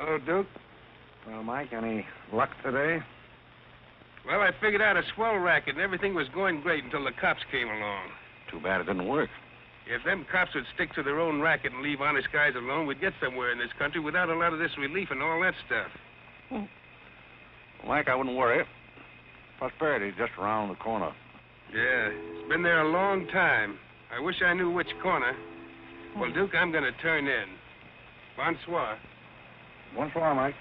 Hello, Duke. Well, Mike, any luck today? Well, I figured out a swell racket, and everything was going great until the cops came along. Too bad it didn't work. If them cops would stick to their own racket and leave honest guys alone, we'd get somewhere in this country without a lot of this relief and all that stuff. Well, Mike, I wouldn't worry. Prosperity's just around the corner. Yeah, it's been there a long time. I wish I knew which corner. Well, Duke, I'm going to turn in. Bonsoir. Bonsoir, Mike.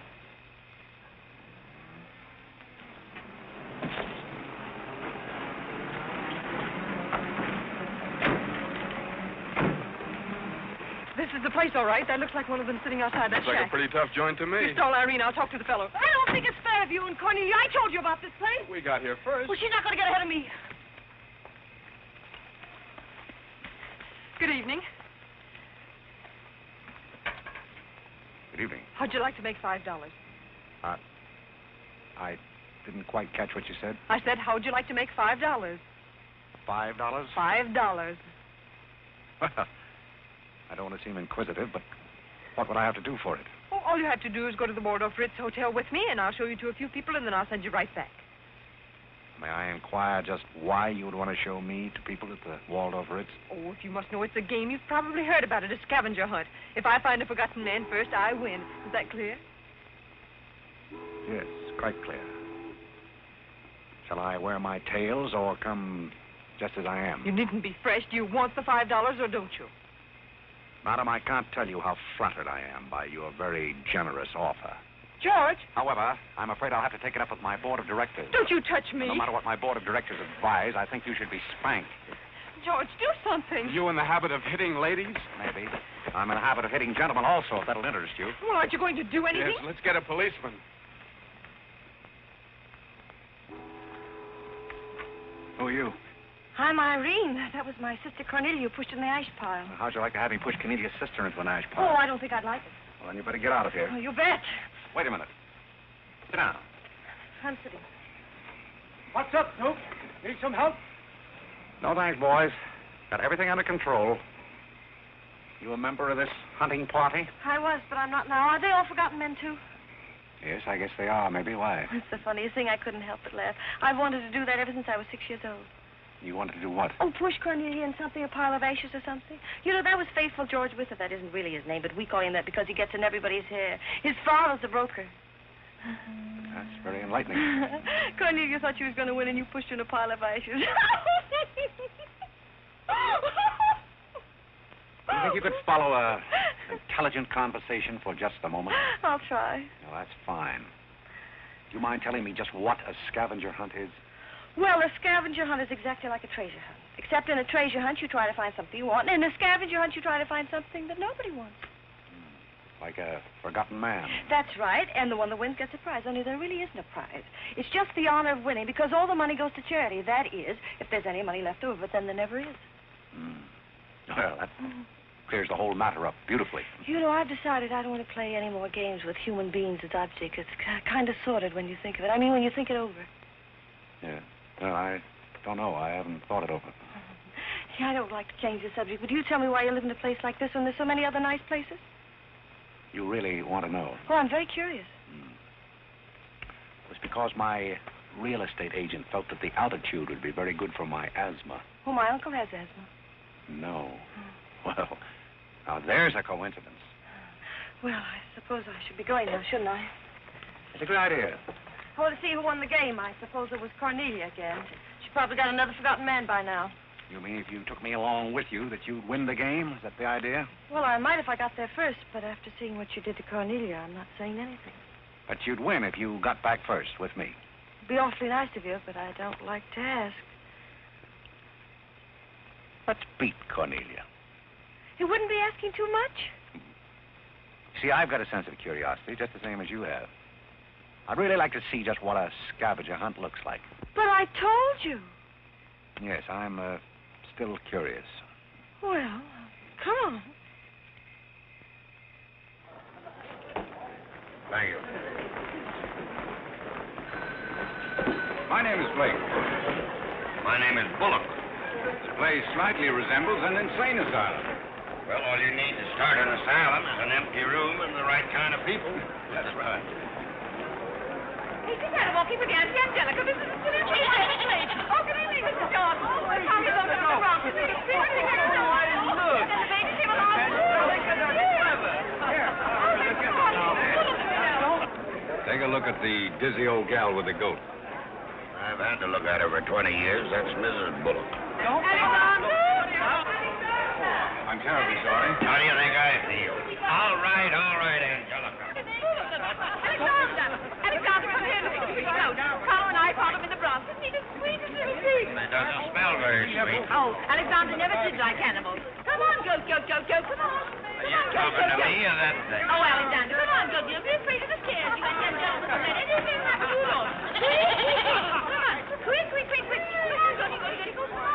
This is the place, all right. That looks like one of them sitting outside that Looks like shack. a pretty tough joint to me. You stole Irene. I'll talk to the fellow. I don't think it's fair of you and Cornelia. I told you about this place. We got here first. Well, she's not going to get ahead of me. Good evening. Good evening. How'd you like to make $5? I didn't quite catch what you said. I said, how'd you like to make $5? $5? $5. Well, I don't want to seem inquisitive, but what would I have to do for it? Oh, all you have to do is go to the Waldorf Ritz Hotel with me, and I'll show you to a few people, and then I'll send you right back. May I inquire just why you would want to show me to people at the Waldorf Ritz? Oh, if you must know it's a game, you've probably heard about it, a scavenger hunt. If I find a forgotten man first, I win. Is that clear? Yes, quite clear. Shall I wear my tails or come just as I am? You needn't be fresh. Do you want the $5 or don't you? Madam, I can't tell you how flattered I am by your very generous offer. George! However, I'm afraid I'll have to take it up with my board of directors. Don't you touch me. No matter what my board of directors advise, I think you should be spanked. George, do something. You in the habit of hitting ladies? Maybe. I'm in the habit of hitting gentlemen also, if that'll interest you. Well, aren't you going to do anything? Yes, let's get a policeman. Who are you? I'm Irene. That was my sister Cornelia who pushed in the ash pile. How'd you like to have me push Cornelia's sister into an ash Oh, pile? I don't think I'd like it. Well, then you better get out of here. Oh, you bet. Wait a minute. Sit down. I'm sitting. What's up, Duke? Need some help? No thanks, boys. Got everything under control. You a member of this hunting party? I was, but I'm not now. Are they all forgotten men, too? Yes, I guess they are. Maybe. Why? It's the funniest thing. I couldn't help but laugh. I've wanted to do that ever since I was 6 years old. You wanted to do what? Oh, push Cornelia in something, a pile of ashes or something. You know, that was Faithful George Wither. That isn't really his name, but we call him that because he gets in everybody's hair. His father's a broker. That's very enlightening. Cornelia thought she was going to win, and you pushed her in a pile of ashes. Do you think you could follow a intelligent conversation for just a moment? I'll try. No, that's fine. Do you mind telling me just what a scavenger hunt is? Well, a scavenger hunt is exactly like a treasure hunt. Except in a treasure hunt, you try to find something you want, and in a scavenger hunt, you try to find something that nobody wants. Like a forgotten man. That's right, and the one that wins gets a prize, only there really isn't a prize. It's just the honor of winning, because all the money goes to charity. That is, if there's any money left over, but then there never is. Well, that clears the whole matter up beautifully. You know, I've decided I don't want to play any more games with human beings as objects. It's kind of sordid when you think of it. I mean, when you think it over. Yeah. Well, I don't know. I haven't thought it over. Yeah, I don't like to change the subject, but you tell me why you live in a place like this when there's so many other nice places? You really want to know? Well, I'm very curious. It was because my real estate agent felt that the altitude would be very good for my asthma. Oh, my uncle has asthma. No. Well, now there's a coincidence. Well, I suppose I should be going now, shouldn't I? It's a good idea. I want to see who won the game. I suppose it was Cornelia again. She probably got another forgotten man by now. You mean if you took me along with you that you'd win the game? Is that the idea? Well, I might if I got there first, but after seeing what you did to Cornelia, I'm not saying anything. But you'd win if you got back first with me. It'd be awfully nice of you, but I don't like to ask. Let's beat Cornelia. You wouldn't be asking too much? See, I've got a sense of curiosity, just the same as you have. I'd really like to see just what a scavenger hunt looks like. But I told you. Yes, I'm still curious. Well, come on. Thank you. My name is Blake. My name is Bullock. This place slightly resembles an insane asylum. Well, all you need to start an asylum is an empty room and the right kind of people. That's right. Hey, you better walk in with Auntie Angelica. This is a silly place. Oh, can I leave Mrs. Jordan? The Tommy's over the wrong. This is a silly thing. Look. The baby came along. Take a look at the dizzy old gal with the goat. I've had to look at her for 20 years. That's Mrs. Bullock. I'm terribly sorry. How do you think I feel? All right, Angelica. Alexander, come here. Look at his coat. Carl and I found him in the Bronx. Isn't he the sweetest little thing? It doesn't smell very sweet. Oh, Alexander never did like animals. Come on, goat. Come on. Are you talking to me or that thing? Oh, Alexander, come on, goat. Don't be afraid of the stairs. You and Angelica don't let anything happen to you, Lord. Come on. Quick. Come on, goaty. Come on.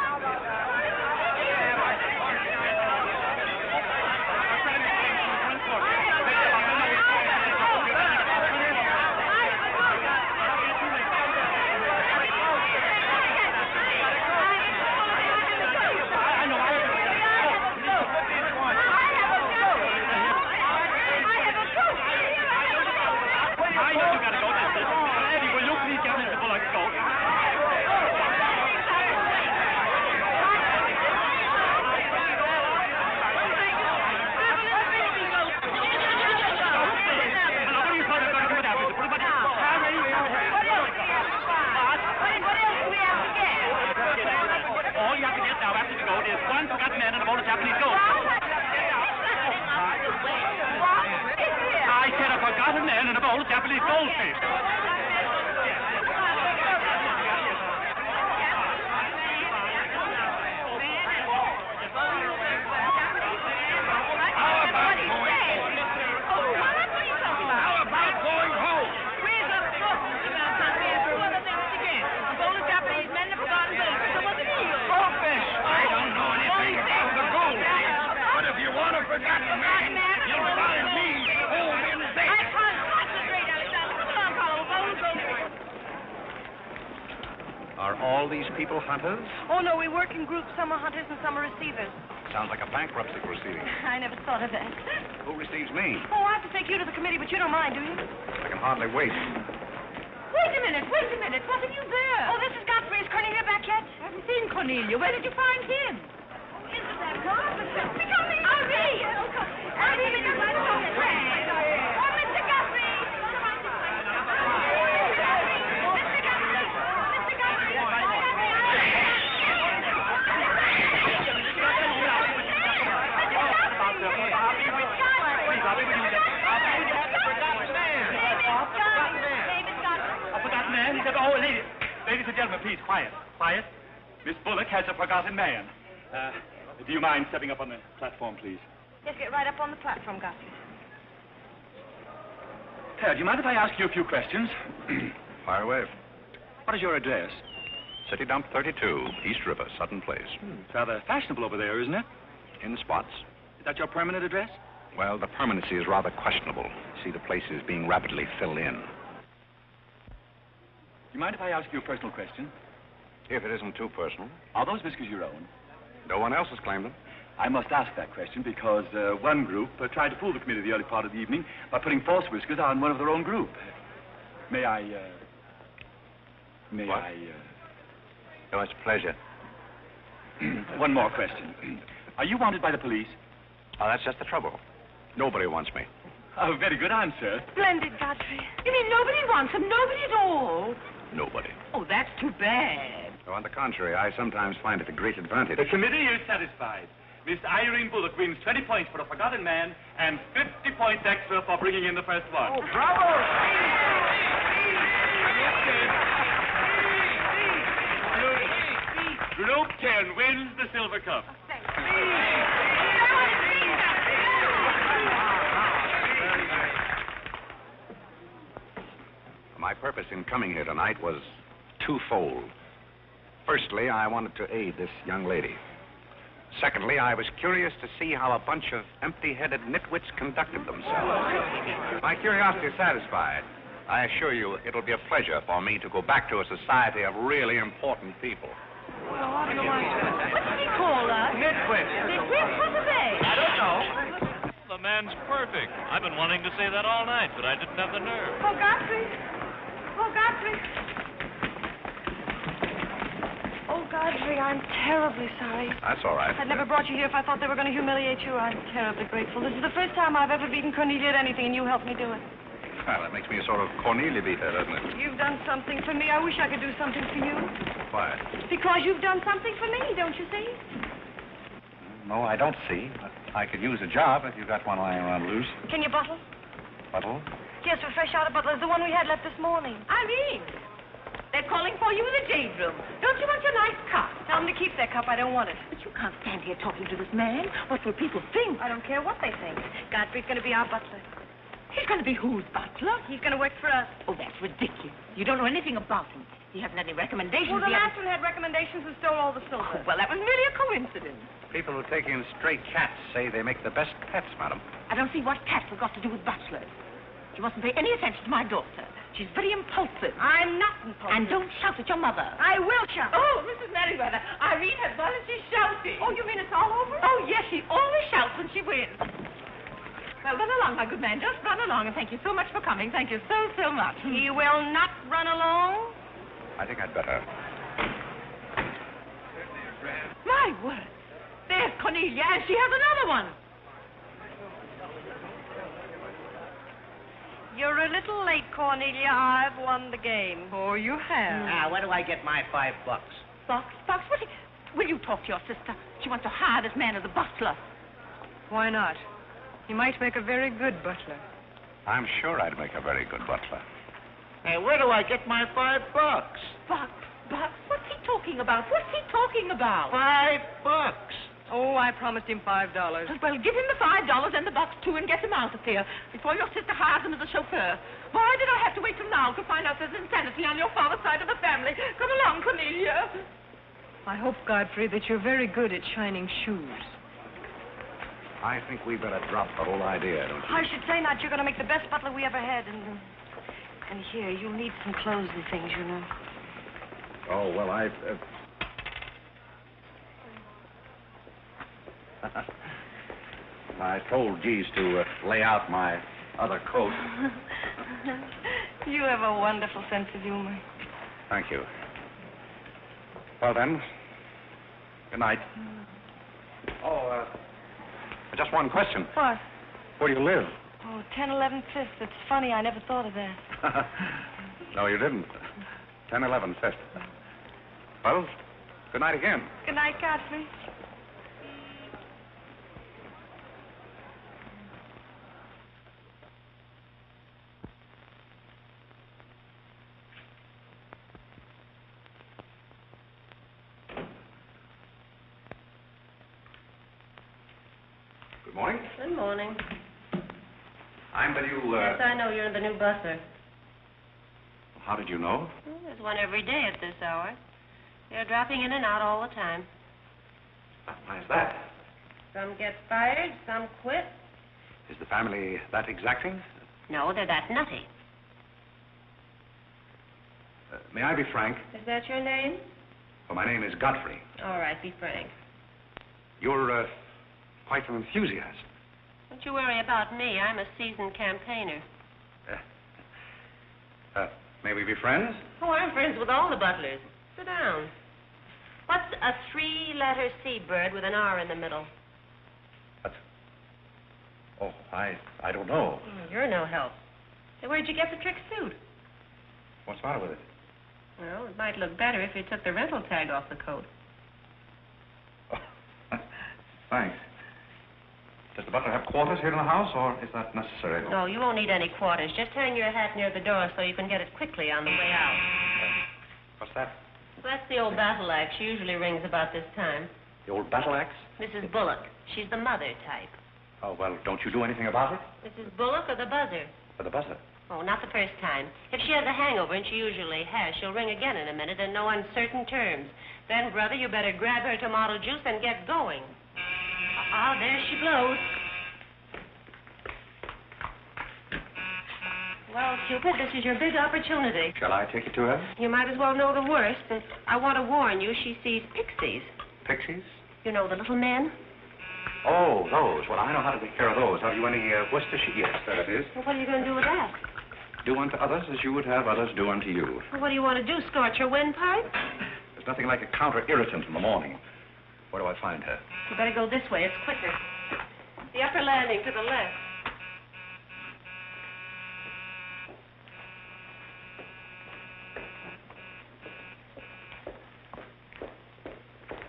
Are all these people hunters? Oh, no, we work in groups. Some are hunters and some are receivers. Sounds like a bankruptcy proceeding. I never thought of that. Who receives me? Oh, I have to take you to the committee, but you don't mind, do you? I can hardly wait. Wait a minute. What are you there? Oh, this is Godfrey. Is Cornelia back yet? I haven't seen Cornelia. Where did you find him? Isn't that God? Hurry! Ladies and gentlemen, please, quiet. Miss Bullock has a forgotten man. Do you mind stepping up on the platform, please? Yes, get right up on the platform, Godfrey. Ted, do you mind if I ask you a few questions? Fire away. What is your address? City Dump 32, East River, Sutton Place. It's rather fashionable over there, isn't it? In spots. Is that your permanent address? Well, the permanency is rather questionable. See, the place is being rapidly filled in. Do you mind if I ask you a personal question? If it isn't too personal. Are those whiskers your own? No one else has claimed them. I must ask that question because one group tried to fool the committee the early part of the evening by putting false whiskers on one of their own group. May I... Oh, it's a pleasure. One more question. Are you wanted by the police? Oh, that's just the trouble. Nobody wants me. Oh, very good answer. Splendid, Godfrey. You mean nobody wants him? Nobody at all? Nobody. Oh, that's too bad. So on the contrary, I sometimes find it a great advantage. The committee is satisfied. Miss Irene Bullock wins 20 points for a forgotten man and 50 points extra for bringing in the first one. Oh, bravo! Group 10 wins the silver cup. My purpose in coming here tonight was twofold. Firstly, I wanted to aid this young lady. Secondly, I was curious to see how a bunch of empty-headed nitwits conducted themselves. My curiosity is satisfied. I assure you it'll be a pleasure for me to go back to a society of really important people. Well, what do you want to... What did he call us? Nitwit. Nitwit? What are they? I don't know. The man's perfect. I've been wanting to say that all night, but I didn't have the nerve. Oh, Godfrey. Oh, Godfrey. Oh, Godfrey, I'm terribly sorry. That's all right. I'd never brought you here if I thought they were going to humiliate you. I'm terribly grateful. This is the first time I've ever beaten Cornelia at anything, and you helped me do it. Well, that makes me a sort of Cornelia beater, doesn't it? You've done something for me. I wish I could do something for you. Why? Because you've done something for me, don't you see? No, I don't see. But I could use a job if you got one lying around loose. Can you bottle? Bottle? Yes, we're fresh out of Butler's, the one we had left this morning. Irene, they're calling for you in the jade room. Don't you want your nice cup? Tell them to keep their cup. I don't want it. But you can't stand here talking to this man. What will people think? I don't care what they think. Godfrey's going to be our butler. He's going to be whose butler? He's going to work for us. Oh, that's ridiculous. You don't know anything about him. He hasn't any recommendations. Well, the He last one had recommendations and stole all the silver. Oh, well, that was merely a coincidence. People who take in stray cats say they make the best pets, madam. I don't see what cats have got to do with butlers. You mustn't pay any attention to my daughter. She's very impulsive. I'm not impulsive. And don't shout at your mother. I will shout. Oh, Mrs. Merriweather, Irene has gone and she's shouting. Oh, you mean it's all over? Oh, yes, she always shouts when she wins. Well, run along, my good man. Just run along, and thank you so much for coming. Thank you so, so much. He will not run along. I think I'd better. My word. There's Cornelia, and she has another one. You're a little late, Cornelia. I've won the game. Oh, you have. Now, where do I get my $5? Box, will you talk to your sister? She wants to hire this man as a butler. Why not? He might make a very good butler. I'm sure I'd make a very good butler. Hey, where do I get my $5? Box? What's he talking about? What's he talking about? $5. Oh, I promised him $5. Well, give him the $5 and the box, too, and get him out of here before your sister hires him as a chauffeur. Why did I have to wait till now to find out there's insanity on your father's side of the family? Come along, Cornelia. I hope, Godfrey, that you're very good at shining shoes. I think we better drop the whole idea, don't you? I should say not. You're going to make the best butler we ever had. And here, you'll need some clothes and things, you know. Oh, well, I told Geese to lay out my other coat. You have a wonderful sense of humor. Thank you. Well, then, good night. Oh, just one question. What? Where do you live? Oh, 1011 Fifth. It's funny. I never thought of that. No, you didn't. 1011 Fifth. Well, good night again. Good night, Godfrey. Good morning. Good morning. I'm the new, Yes, I know you're the new butler. How did you know? Well, there's one every day at this hour. They're dropping in and out all the time. Why is that? Some get fired, some quit. Is the family that exacting? No, they're that nutty. May I be frank? Is that your name? Well, my name is Godfrey. All right, be frank. You're, quite an enthusiast. Don't you worry about me. I'm a seasoned campaigner. May we be friends? Oh, I'm friends with all the butlers. Sit down. What's a three-letter seabird with an R in the middle? Oh, I don't know. You're no help. Hey, where'd you get the trick suit? What's the matter with it? Well, it might look better if you took the rental tag off the coat. Oh, thanks. Does the butler have quarters here in the house, or is that necessary? No, you won't need any quarters. Just hang your hat near the door so you can get it quickly on the way out. What's that? That's the old battle axe. She usually rings about this time. The old battle axe? Mrs. Bullock. She's the mother type. Oh, well, don't you do anything about it? Mrs. Bullock or the buzzer? For the buzzer. Oh, not the first time. If she has a hangover, and she usually has, she'll ring again in a minute in no uncertain terms. Then, brother, you better grab her tomato juice and get going. There she blows. Well, Cupid, this is your big opportunity. Shall I take you to her? You might as well know the worst, but I want to warn you, she sees pixies. Pixies? You know, the little men? Oh, those. Well, I know how to take care of those. Have you any Worcestershire? Yes, that it is. Well, what are you going to do with that? Do unto others as you would have others do unto you. Well, what do you want to do, scorch your windpipe? There's nothing like a counter-irritant in the morning. Where do I find her? You better go this way. It's quicker. The upper landing to the left.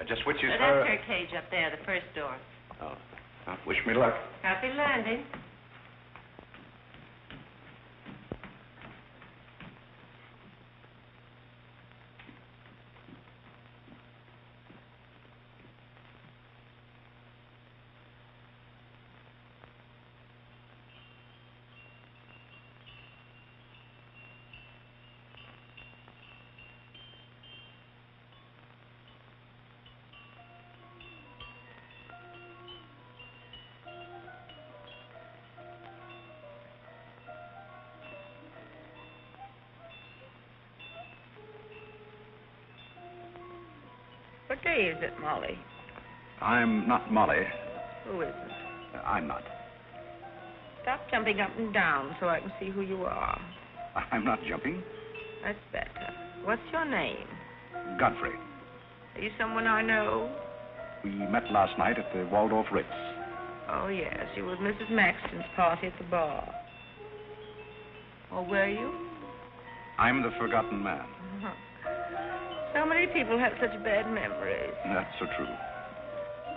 Just which is That's her cage up there, the first door. Oh. Well, wish me luck. Happy landing. What day is it, Molly? I'm not Molly. Who is it? I'm not. Stop jumping up and down so I can see who you are. I'm not jumping. That's better. What's your name? Godfrey. Are you someone I know? We met last night at the Waldorf Ritz. Oh, yes. You were at Mrs. Maxton's party at the bar. Or were you? I'm the forgotten man. So many people have such bad memories. That's so true.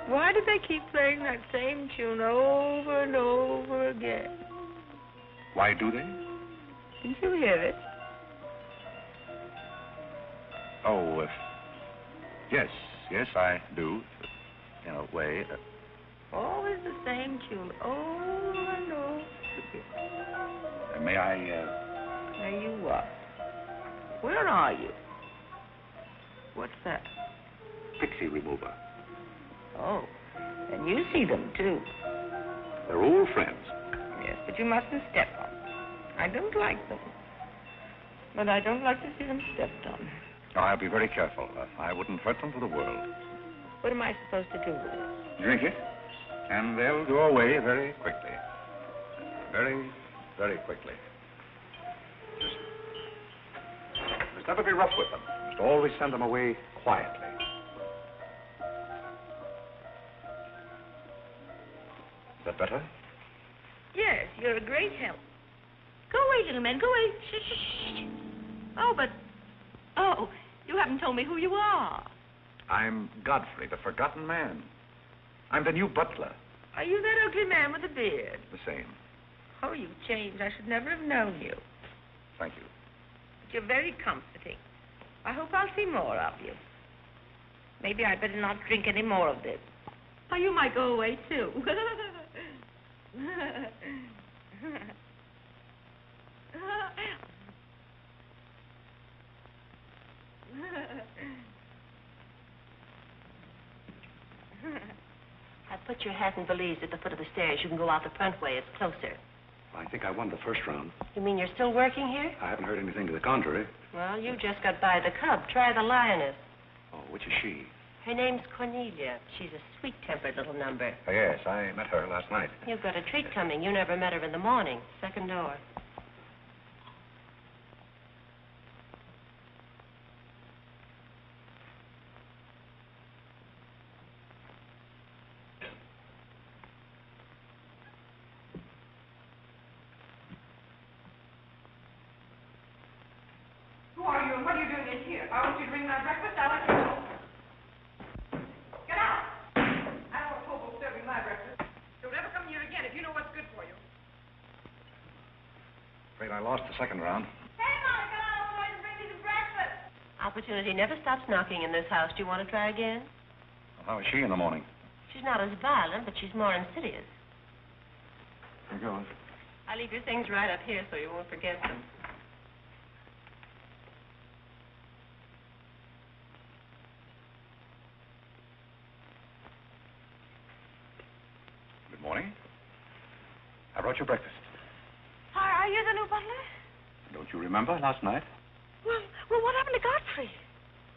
Why do they keep playing that same tune over and over again? Why do they? Didn't you hear it? Oh, yes, I do. In a way. Always the same tune, over and over again. May I, May you what? Where are you? What's that? Pixie remover. Oh, and you see them, too. They're old friends. Yes, but you mustn't step on them. I don't like them. But I don't like to see them stepped on. Oh, I'll be very careful. I wouldn't hurt them for the world. What am I supposed to do with it? Drink it, and they'll go away very quickly. Very, very quickly. Just never be rough with them. Just always send them away quietly. Is that better? Yes, you're a great help. Go away, little man, go away. Shh, shh, shh. Oh, but... Oh, you haven't told me who you are. I'm Godfrey, the forgotten man. I'm the new butler. Are you that ugly man with the beard? The same. Oh, you've changed. I should never have known you. Thank you. But you're very comforting. I hope I'll see more of you. Maybe I'd better not drink any more of this. Oh, you might go away, too. I put your hat and valise at the foot of the stairs. You can go out the front way. It's closer. I think I won the first round. You mean you're still working here? I haven't heard anything to the contrary. Well, you just got by the cub. Try the lioness. Oh, which is she? Her name's Cornelia. She's a sweet-tempered little number. Oh, yes, I met her last night. You've got a treat coming. You never met her in the morning. Second door. Who are you and what are you doing in here? If I want you to bring my breakfast, I'll let you know. Get out! I don't want Popo serving my breakfast. Don't ever come here again if you know what's good for you. Afraid I lost the second round. Hey, Molly, come on over and bring me some breakfast. Opportunity never stops knocking in this house. Do you want to try again? Well, how is she in the morning? She's not as violent, but she's more insidious. Here goes. I leave your things right up here so you won't forget them. Good morning. I brought your breakfast. Are you the new butler? Don't you remember last night? Well, what happened to Godfrey?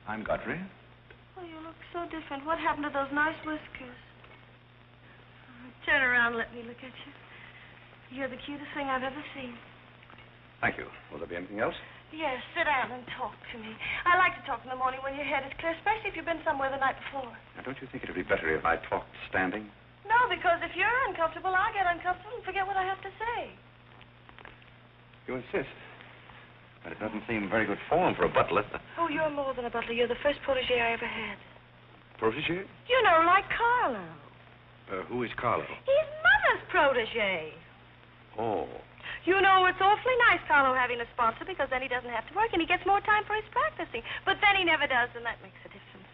I'm Godfrey. Oh, you look so different. What happened to those nice whiskers? Turn around and let me look at you. You're the cutest thing I've ever seen. Thank you. Will there be anything else? Yes, sit down and talk to me. I like to talk in the morning when your head is clear, especially if you've been somewhere the night before. Now, don't you think it would be better if I talked standing? No, because if you're uncomfortable, I get uncomfortable and forget what I have to say. You insist. But it doesn't seem very good form for a butler. Oh, you're more than a butler. You're the first protege I ever had. Protege? You know, like Carlo. Who is Carlo? He's Mother's protege. Oh. You know, it's awfully nice, Carlo, having a sponsor, because then he doesn't have to work and he gets more time for his practicing. But then he never does, and that makes a difference.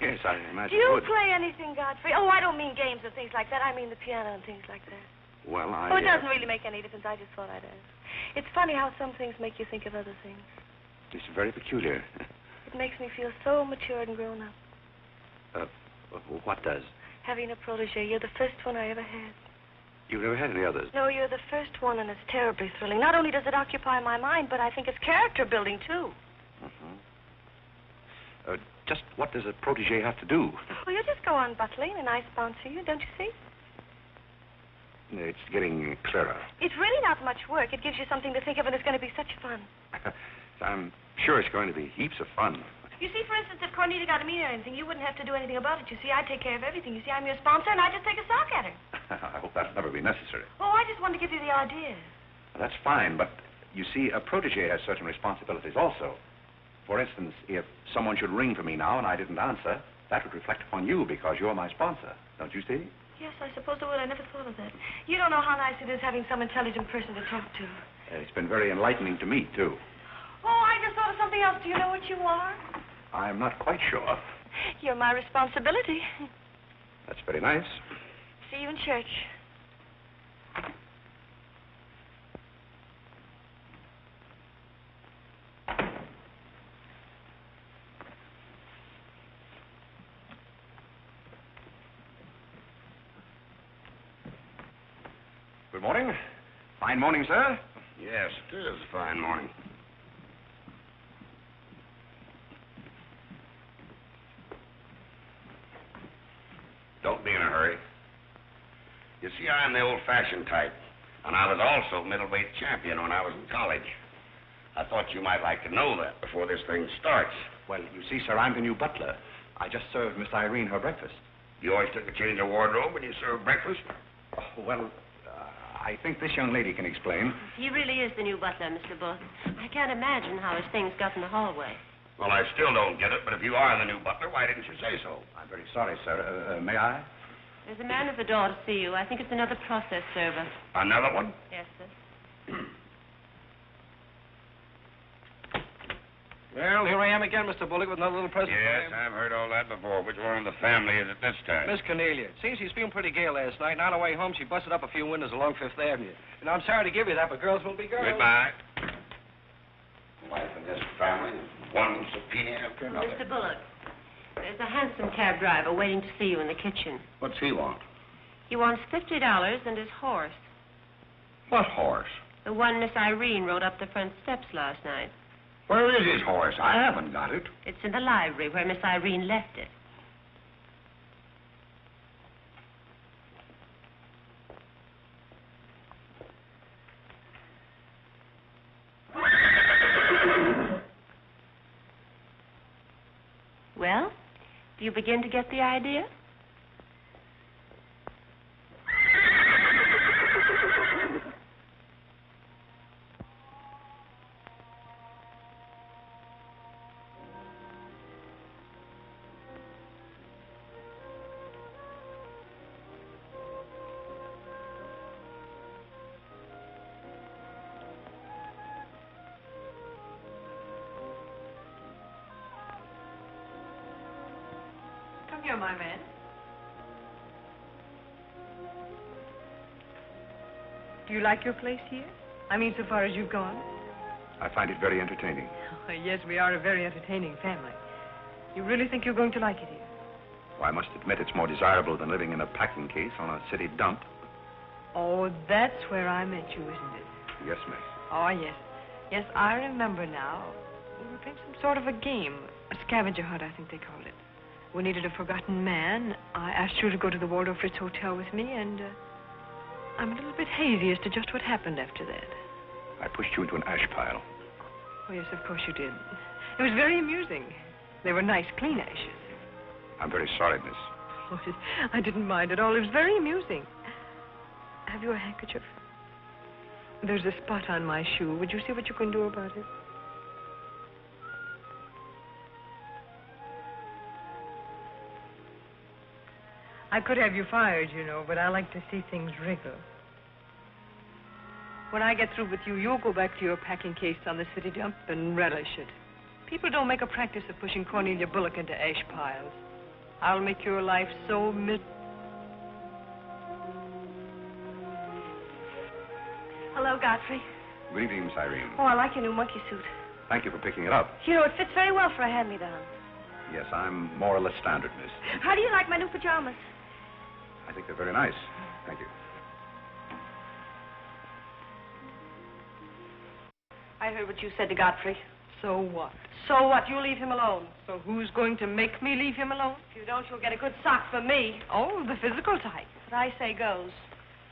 Yes, I imagine Do you it would. play anything, Godfrey? Oh, I don't mean games and things like that. I mean the piano and things like that. Well, Oh, it doesn't really make any difference. I just thought I'd ask. It's funny how some things make you think of other things. It's very peculiar. It makes me feel so mature and grown up. What does? Having a protege. You're the first one I ever had. You've never had any others? No, you're the first one, and it's terribly thrilling. Not only does it occupy my mind, but I think it's character building, too. Just what does a protege have to do? Well, you just go on butling, and I sponsor you, don't you see? It's getting clearer. It's really not much work. It gives you something to think of, and it's going to be such fun. I'm sure it's going to be heaps of fun. You see, for instance, if Cornita got a meeting or anything, you wouldn't have to do anything about it. You see, I take care of everything. You see, I'm your sponsor, and I just take a sock at her. I hope that'll never be necessary. Oh, I just wanted to give you the idea. That's fine, but you see, a protege has certain responsibilities also. For instance, if someone should ring for me now and I didn't answer, that would reflect upon you because you're my sponsor. Don't you see? Yes, I suppose it would. I never thought of that. You don't know how nice it is having some intelligent person to talk to. It's been very enlightening to me, too. Oh, I just thought of something else. Do you know what you are? I'm not quite sure. You're my responsibility. That's very nice. See you in church. Good morning. Fine morning, sir. Yes, it is a fine morning. Don't be in a hurry. You see, I'm the old-fashioned type, and I was also middleweight champion when I was in college. I thought you might like to know that before this thing starts. Well, you see, sir, I'm the new butler. I just served Miss Irene her breakfast. You always took a change of wardrobe when you served breakfast? Oh, well, I think this young lady can explain. He really is the new butler, Mr. Booth. I can't imagine how his things got in the hallway. Well, I still don't get it, but if you are the new butler, why didn't you say so? I'm very sorry, sir. May I? There's a man at the door to see you. I think it's another process server. Another one? Yes, sir. Well, here I am again, Mr. Bullock, with another little present for Yes, you. I've heard all that before. Which one of the family is it this time? Miss Cornelia. Seems she's feeling pretty gay last night, and on her way home, she busted up a few windows along Fifth Avenue. And I'm sorry to give you that, but girls will be girls. Goodbye. Wife in this family is one subpoena after another. Mr. Bullock, there's a hansom cab driver waiting to see you in the kitchen. What's he want? He wants $50 and his horse. What horse? The one Miss Irene rode up the front steps last night. Where is his horse? I haven't got it. It's in the library where Miss Irene left it. Well, do you begin to get the idea? Come here, my man. Do you like your place here? I mean, so far as you've gone? I find it very entertaining. Oh, yes, we are a very entertaining family. You really think you're going to like it here? Well, I must admit it's more desirable than living in a packing case on a city dump. Oh, that's where I met you, isn't it? Yes, miss. Oh, yes. Yes, I remember now. We were playing some sort of a game. A scavenger hunt, I think they called it. We needed a forgotten man. I asked you to go to the Waldorf Ritz Hotel with me, and I'm a little bit hazy as to just what happened after that. I pushed you into an ash pile. Oh, yes, of course you did. It was very amusing. They were nice, clean ashes. I'm very sorry, miss. Oh, I didn't mind at all. It was very amusing. Have you a handkerchief? There's a spot on my shoe. Would you see what you can do about it? I could have you fired, you know, but I like to see things wriggle. When I get through with you, you'll go back to your packing case on the city dump and relish it. People don't make a practice of pushing Cornelia Bullock into ash piles. I'll make your life so Hello, Godfrey. Good evening, Miss Irene. Oh, I like your new monkey suit. Thank you for picking it up. You know, it fits very well for a hand-me-down. Yes, I'm more or less standard, miss. How do you like my new pajamas? I think they're very nice. Thank you. I heard what you said to Godfrey. So what? So what? You leave him alone. So who's going to make me leave him alone? If you don't, you'll get a good sock from me. Oh, the physical type. What I say goes.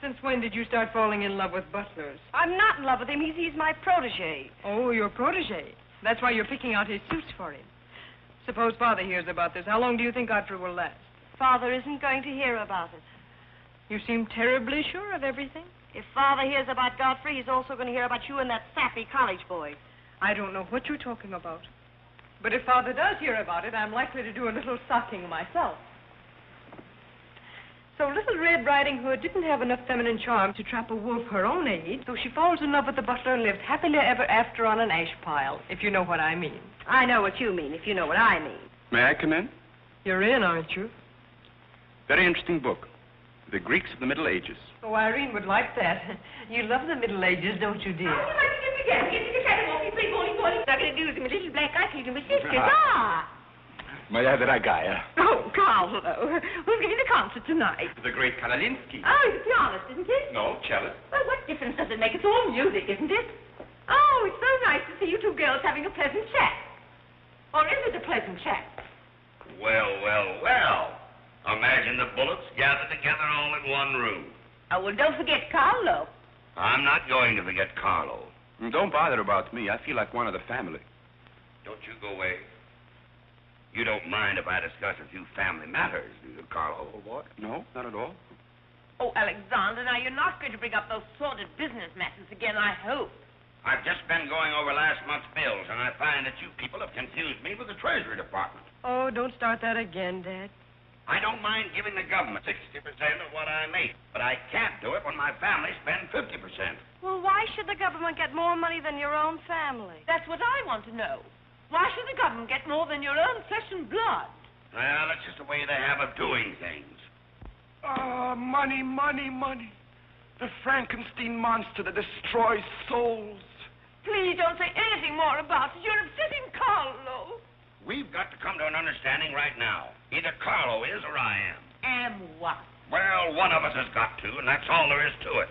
Since when did you start falling in love with butlers? I'm not in love with him. He's my protege. Oh, your protege. That's why you're picking out his suits for him. Suppose Father hears about this. How long do you think Godfrey will last? Father isn't going to hear about it. You seem terribly sure of everything. If Father hears about Godfrey, he's also going to hear about you and that sappy college boy. I don't know what you're talking about. But if Father does hear about it, I'm likely to do a little socking myself. So little Red Riding Hood didn't have enough feminine charm to trap a wolf her own age, so she falls in love with the butler and lives happily ever after on an ash pile, if you know what I mean. I know what you mean, if you know what I mean. May I come in? You're in, aren't you? Very interesting book. The Greeks of the Middle Ages. Oh, Irene would like that. You love the Middle Ages, don't you, dear? Oh, you like to get together. Get the catwalk. Play bowling. I'm going to do my little black eye to my sisters. Ah! May I have the ragaya? Oh, Carlo. Who's giving the concert tonight? The great Karolinsky. Oh, he's a pianist, isn't he? No, cellist. Well, what difference does it make? It's all music, isn't it? Oh, it's so nice to see you two girls having a pleasant chat. Or is it a pleasant chat? Well, well, well. Imagine the Bullocks gathered together all in one room. Oh, well, don't forget Carlo. I'm not going to forget Carlo. Don't bother about me. I feel like one of the family. Don't you go away. You don't mind if I discuss a few family matters, do you, Carlo? Oh, what? No, not at all. Oh, Alexander, now you're not going to bring up those sordid business matters again, I hope. I've just been going over last month's bills, and I find that you people have confused me with the Treasury Department. Oh, don't start that again, Dad. I don't mind giving the government 60% of what I make, but I can't do it when my family spends 50%. Well, why should the government get more money than your own family? That's what I want to know. Why should the government get more than your own flesh and blood? Well, that's just the way they have of doing things. Money, money, money. The Frankenstein monster that destroys souls. Please don't say anything more about it. You're upsetting Carlo. We've got to come to an understanding right now. Either Carlo is or I am. And what? Well, one of us has got to, and that's all there is to it.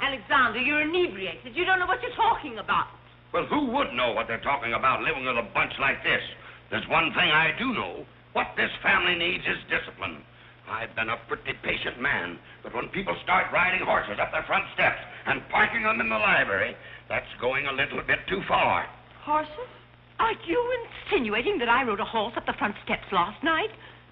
Alexander, you're inebriated. You don't know what you're talking about. Well, who would know what they're talking about living with a bunch like this? There's one thing I do know. What this family needs is discipline. I've been a pretty patient man, but when people start riding horses up their front steps and parking them in the library, that's going a little bit too far. Horses? Are you insinuating that I rode a horse up the front steps last night?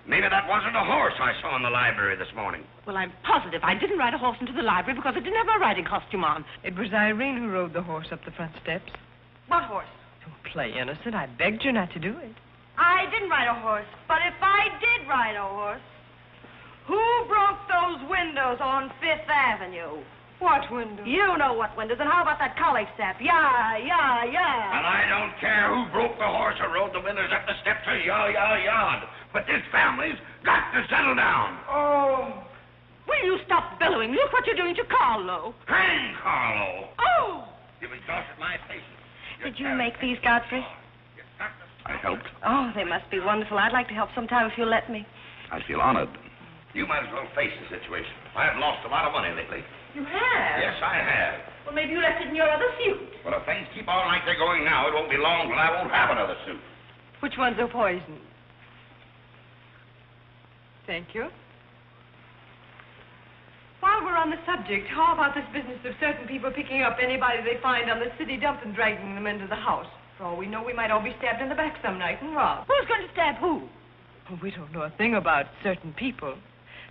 Maybe that wasn't a horse I saw in the library this morning. Well, I'm positive I didn't ride a horse into the library because I didn't have my riding costume on. It was Irene who rode the horse up the front steps. What horse? Don't play innocent. I begged you not to do it. I didn't ride a horse, but if I did ride a horse, who broke those windows on Fifth Avenue? What windows? You know what windows, and how about that college step? Yeah. And I don't care who broke the horse or rode the windows up the steps or yard. But this family's got to settle down. Oh. Will you stop bellowing? Look what you're doing to Carlo. Hang Carlo. Oh! You've exhausted my patience. Did you make these, Godfrey? I helped. Oh, they must be wonderful. I'd like to help sometime if you'll let me. I feel honored. You might as well face the situation. I've lost a lot of money lately. You have? Yes, I have. Well, maybe you left it in your other suit. Well, if things keep on like they're going now, it won't be long till I won't have another suit. Which ones are poisoned? Thank you. While we're on the subject, how about this business of certain people picking up anybody they find on the city dump and dragging them into the house? For all we know, we might all be stabbed in the back some night and robbed. Who's going to stab who? Oh, we don't know a thing about certain people.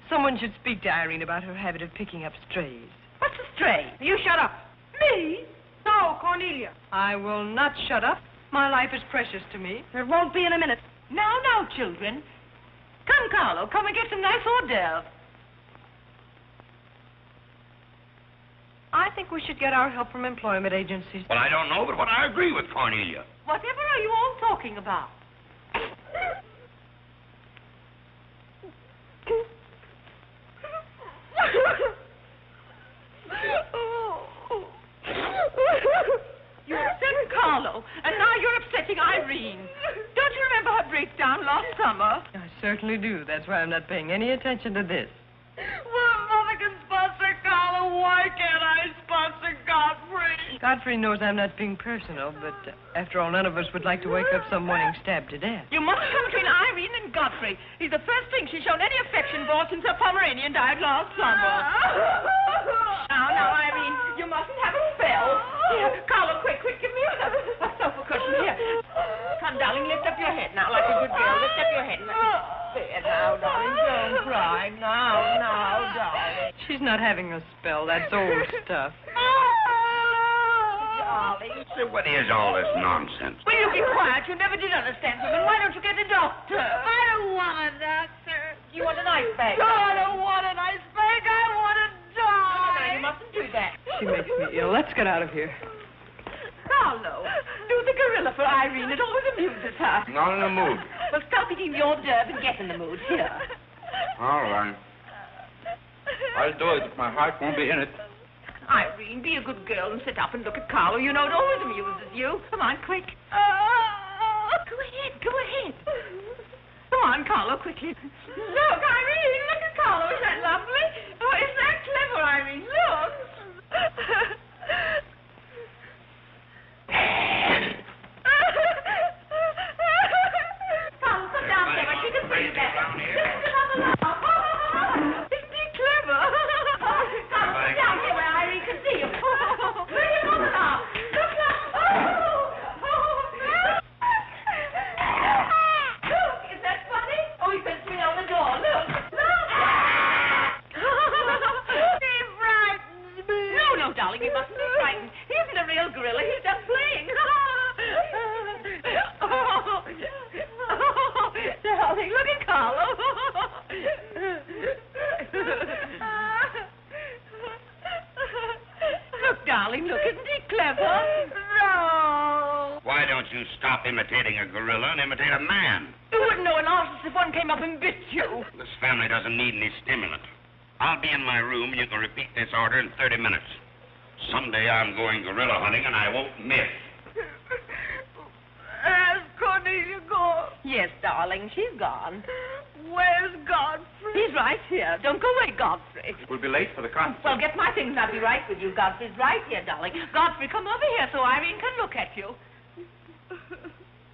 Someone should speak to Irene about her habit of picking up strays. What's a stray? You shut up. Me? No, Cornelia. I will not shut up. My life is precious to me. It won't be in a minute. Now, children. Come, Carlo, come and get some nice hors d'oeuvres. I think we should get our help from employment agencies. Well, I don't know, but what I agree with Cornelia. Whatever are you all talking about? You upset Carlo, and now you're upsetting Irene. Don't you remember her breakdown last summer? I certainly do. That's why I'm not paying any attention to this. Well, Mother can sponsor Carlo. Why can't I sponsor Godfrey? Godfrey knows I'm not being personal, but after all, none of us would like to wake up some morning stabbed to death. You mustn't come between Irene and Godfrey. He's the first thing she's shown any affection for since her Pomeranian died last summer. Now, Irene, you mustn't have a spell. Here, Carlo, quick, give me a sofa cushion here. Come, darling, lift up your head now like a good girl. Lift up your head. There, now, darling, don't cry. Now, darling. She's not having a spell. That's old stuff. Darling. So what is all this nonsense? Will you be quiet? You never did understand women. Why don't you get a doctor? I don't want a doctor. You want an ice bag? No, I don't want an ice bag. I want to die. No, you mustn't do that. She makes me ill. Let's get out of here. Carlo, do the gorilla for Irene. It always amuses her. Not in the mood. Well, stop eating the hors d'oeuvre and get in the mood. Here. All right. I'll do it. My heart won't be in it. Irene, be a good girl and sit up and look at Carlo. You know it always amuses you. Come on, quick. Go ahead. Go on, Carlo, quickly. Look, Irene, look at Carlo. Isn't that lovely? Oh, isn't that clever, Irene? Look. Carlo, sit down there. She can see that. Isn't he clever? Carlo, sit down here where Irene can see you. Bring him on now. Look. Look, is that funny? Oh, he sent me on the door. Look. He frightens me. No, darling, you mustn't be frightened. He isn't a real gorilla. He's just playing. Darling, look at Carlo. Look, darling, look. Isn't he clever? No. Why don't you stop imitating a gorilla and imitate a man? You wouldn't know an artist if one came up and bit you. This family doesn't need any stimulant. I'll be in my room and you can repeat this order in 30 minutes. Someday I'm going gorilla hunting and I won't miss. Has Cornelia gone? Yes, darling, she's gone. Where's Godfrey? He's right here. Don't go away, Godfrey. We'll be late for the concert. Well, get my things and I'll be right with you. Godfrey's right here, darling. Godfrey, come over here so Irene can look at you.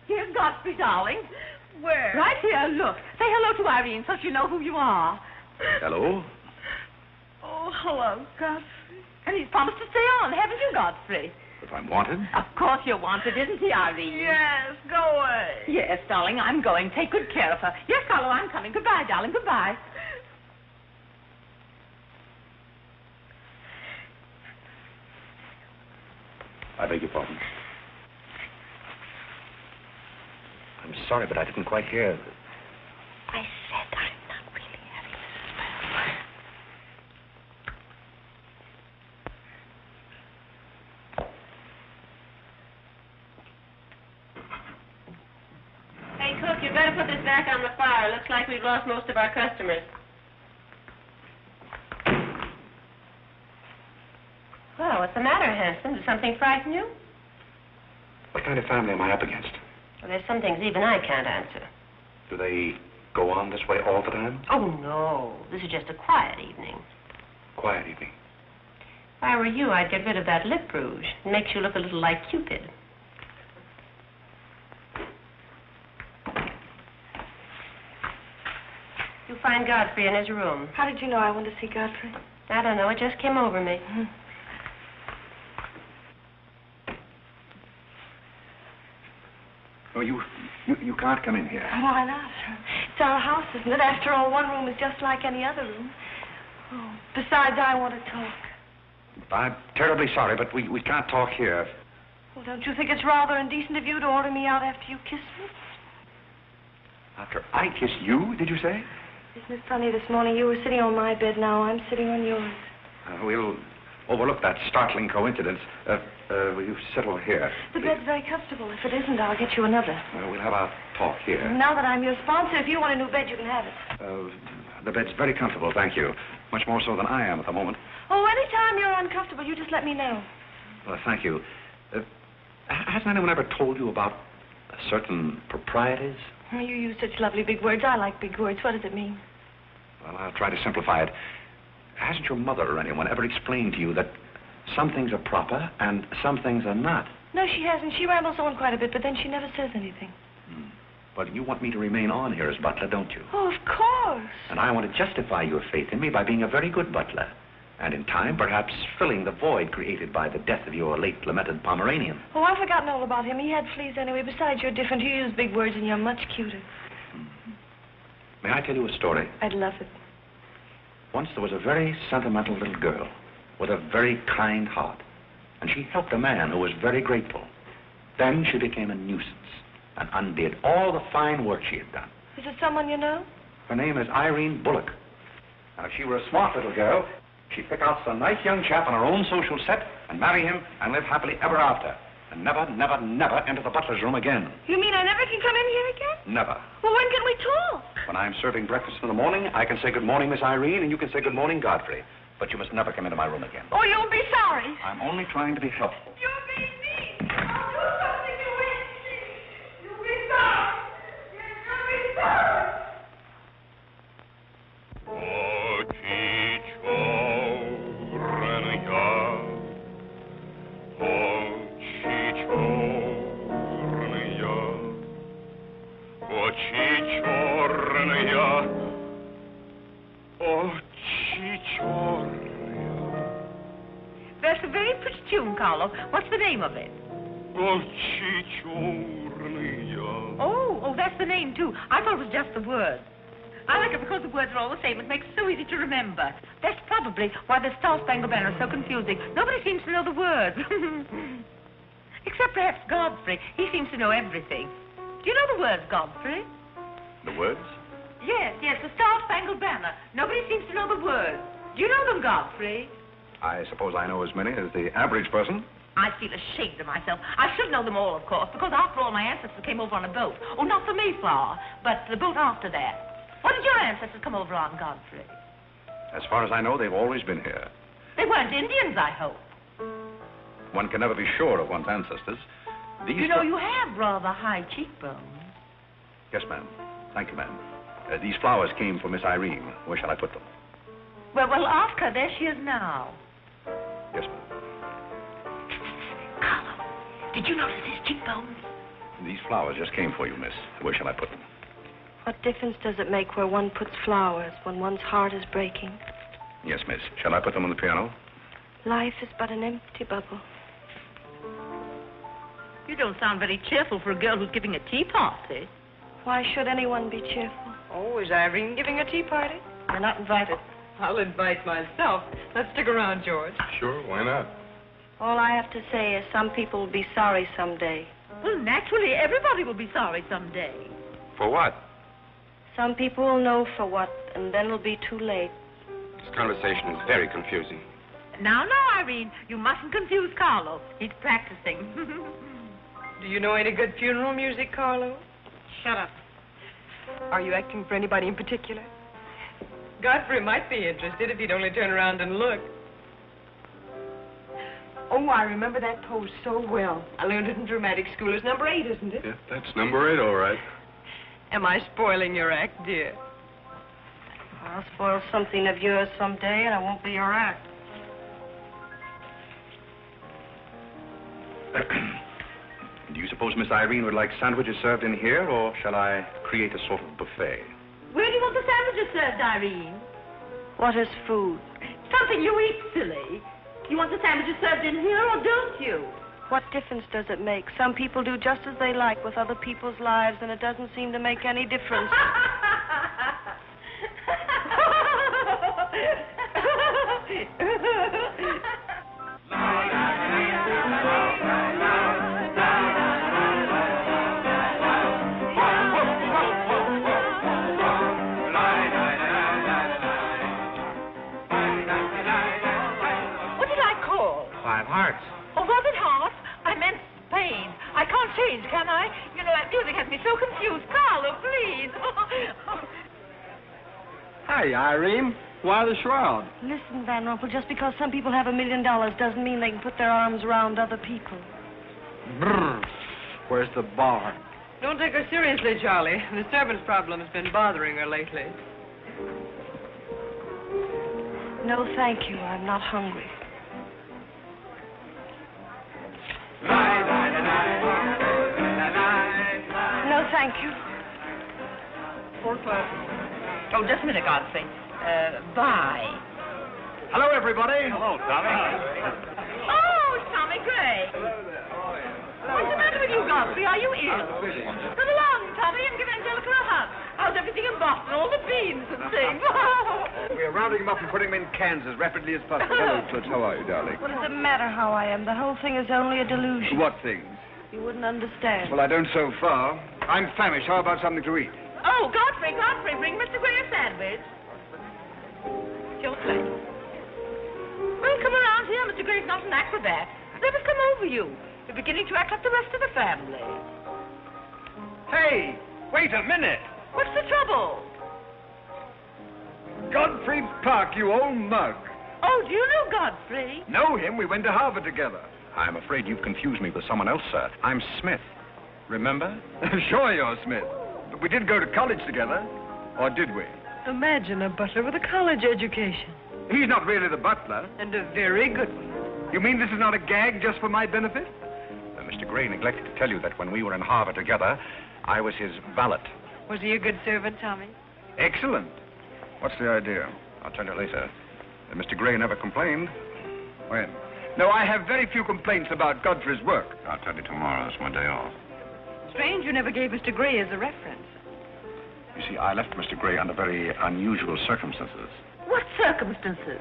Here's Godfrey, darling. Where? Right here, look. Say hello to Irene so she'll know who you are. Hello? Oh, hello, Godfrey. And he's promised to stay on, haven't you, Godfrey? If I'm wanted? Of course you're wanted, isn't he, Irene? Yes, go away. Yes, darling, I'm going. Take good care of her. Yes, Carlo, I'm coming. Goodbye, darling, goodbye. I beg your pardon. I'm sorry, but I didn't quite hear. I said I'm not really having a spell. Hey, cook, you better put this back on the fire. Looks like we've lost most of our customers. Well, what's the matter, handsome? Did something frighten you? What kind of family am I up against? Well, there's some things even I can't answer. Do they go on this way all the time? Oh, no. This is just a quiet evening. Quiet evening. If I were you, I'd get rid of that lip rouge. It makes you look a little like Cupid. You find Godfrey in his room. How did you know I wanted to see Godfrey? I don't know. It just came over me. Oh, you can't come in here. Why not? It's our house, isn't it? After all, one room is just like any other room. Oh, besides, I want to talk. I'm terribly sorry, but we can't talk here. Well, don't you think it's rather indecent of you to order me out after you kiss me? After I kiss you, did you say? Isn't it funny, this morning you were sitting on my bed, now I'm sitting on yours. We'll overlook that startling coincidence. Will you settle here? The bed's very comfortable. If it isn't, I'll get you another. We'll have our talk here. Now that I'm your sponsor, if you want a new bed, you can have it. The bed's very comfortable, thank you. Much more so than I am at the moment. Oh, anytime you're uncomfortable, you just let me know. Well, thank you. Hasn't anyone ever told you about certain proprieties? You use such lovely big words. I like big words. What does it mean? Well, I'll try to simplify it. Hasn't your mother or anyone ever explained to you that some things are proper and some things are not? No, she hasn't. She rambles on quite a bit, but then she never says anything. But you want me to remain on here as butler, don't you? Oh, of course. And I want to justify your faith in me by being a very good butler. And in time, perhaps filling the void created by the death of your late lamented Pomeranian. Oh, I've forgotten all about him. He had fleas anyway. Besides, you're different. You use big words and you're much cuter. May I tell you a story? I'd love it. Once there was a very sentimental little girl with a very kind heart. And she helped a man who was very grateful. Then she became a nuisance and undid all the fine work she had done. Is it someone you know? Her name is Irene Bullock. Now, if she were a smart little girl, she'd pick out some nice young chap on her own social set and marry him and live happily ever after. And never, never, never enter the butler's room again. You mean I never can come in here again? Never. Well, when can we talk? When I'm serving breakfast in the morning, I can say good morning, Miss Irene, and you can say good morning, Godfrey. But you must never come into my room again. Oh, you'll be sorry. I'm only trying to be helpful. You're being mean. I'll do something you won't see. You'll be sorry. You'll be sorry. That's a very pretty tune, Carlo. What's the name of it? Oh, that's the name, too. I thought it was just the words. I like it because the words are all the same. It makes it so easy to remember. That's probably why the Star Spangled Banner is so confusing. Nobody seems to know the words. Except perhaps Godfrey. He seems to know everything. Do you know the words, Godfrey? The words? Yes, the Star Spangled Banner. Nobody seems to know the words. Do you know them, Godfrey? I suppose I know as many as the average person. I feel ashamed of myself. I should know them all, of course, because after all, my ancestors came over on a boat. Oh, not the Mayflower, but the boat after that. What did your ancestors come over on, Godfrey? As far as I know, they've always been here. They weren't Indians, I hope. One can never be sure of one's ancestors. You know, you have rather high cheekbones. Yes, ma'am. Thank you, ma'am. These flowers came for Miss Irene. Where shall I put them? Well, ask her. There she is now. Yes, ma'am. Carlo, did you notice his cheekbones? These flowers just came for you, miss. Where shall I put them? What difference does it make where one puts flowers when one's heart is breaking? Yes, miss. Shall I put them on the piano? Life is but an empty bubble. You don't sound very cheerful for a girl who's giving a tea party. Why should anyone be cheerful? Oh, is Irene giving a tea party? You're not invited. I'll invite myself. Let's stick around, George. Sure, why not? All I have to say is some people will be sorry someday. Well, naturally, everybody will be sorry someday. For what? Some people will know for what, and then it'll be too late. This conversation is very confusing. Now, Irene, you mustn't confuse Carlo. He's practicing. Do you know any good funeral music, Carlo? Shut up. Are you acting for anybody in particular? Godfrey might be interested if he'd only turn around and look. Oh, I remember that pose so well. I learned it in dramatic school. It's number 8, isn't it? Yeah, that's number 8, all right. Am I spoiling your act, dear? I'll spoil something of yours someday, and it won't be your act. Do you suppose Miss Irene would like sandwiches served in here, or shall I create a sort of buffet? Where do you want the sandwiches served, Irene? What is food? Something you eat, silly. You want the sandwiches served in here, or don't you? What difference does it make? Some people do just as they like with other people's lives, and it doesn't seem to make any difference. Can I? You know, that music has me so confused. Carlo, please. Hi, Irene. Why the shroud? Listen, Van Rumpel, just because some people have $1 million doesn't mean they can put their arms around other people. Brrr. Where's the bar? Don't take her seriously, Charlie. The servant's problem has been bothering her lately. No, thank you. I'm not hungry. No, thank you. Oh, just a minute, Godfrey. Bye. Hello, everybody. Hello, Tommy. Oh, Tommy Gray. What's the matter with you, Godfrey? Are you ill? Come along, Tommy, and give Angelica a hug. How's everything in Boston? All the beans and things. We're rounding them up and putting them in cans as rapidly as possible. Hello, Toots. How are you, darling? What does it matter how I am? The whole thing is only a delusion. What things? You wouldn't understand. Well, I don't so far. I'm famished. How about something to eat? Oh, Godfrey, bring Mr. Gray a sandwich. Your place. Well, come around here. Mr. Gray's not an acrobat. Let us come over you. You're beginning to act like the rest of the family. Hey, wait a minute. What's the trouble? Godfrey Park, you old mug. Oh, do you know Godfrey? Know him? We went to Harvard together. I'm afraid you've confused me with someone else, sir. I'm Smith. Remember? Sure you're Smith. But we did go to college together. Or did we? Imagine a butler with a college education. He's not really the butler. And a very good one. You mean this is not a gag just for my benefit? Mr. Gray neglected to tell you that when we were in Harvard together, I was his valet. Was he a good servant, Tommy? Excellent. What's the idea? I'll tell you later. Mr. Gray never complained. When? No, I have very few complaints about Godfrey's work. I'll tell you tomorrow. It's my day off. Strange you never gave Mr. Gray as a reference. You see, I left Mr. Gray under very unusual circumstances. What circumstances?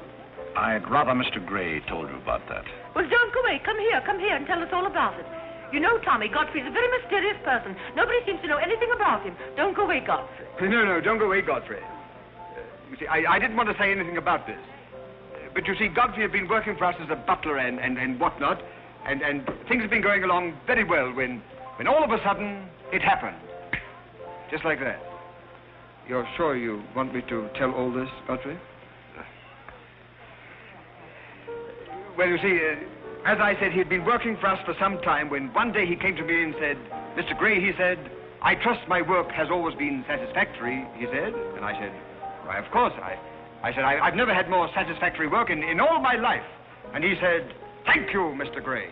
I'd rather Mr. Gray told you about that. Well, don't go away. Come here and tell us all about it. You know, Tommy, Godfrey's a very mysterious person. Nobody seems to know anything about him. Don't go away, Godfrey. No, don't go away, Godfrey. You see, I didn't want to say anything about this. But you see, Godfrey had been working for us as a butler and whatnot, and things have been going along very well when all of a sudden it happened. Just like that. You're sure you want me to tell all this, Godfrey? Well, you see, as I said, he'd been working for us for some time when one day he came to me and said, Mr. Gray, he said, I trust my work has always been satisfactory, he said. And I said, why, of course. I said, I've never had more satisfactory work in all my life. And he said, thank you, Mr. Gray.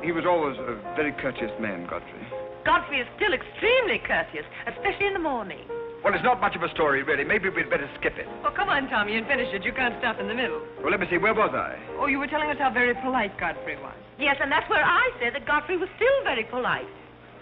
He was always a very courteous man, Godfrey. Godfrey is still extremely courteous, especially in the morning. Well, it's not much of a story, really. Maybe we'd better skip it. Oh, come on, Tommy, and finish it. You can't stop in the middle. Well, let me see. Where was I? Oh, you were telling us how very polite Godfrey was. Yes, and that's where I said that Godfrey was still very polite.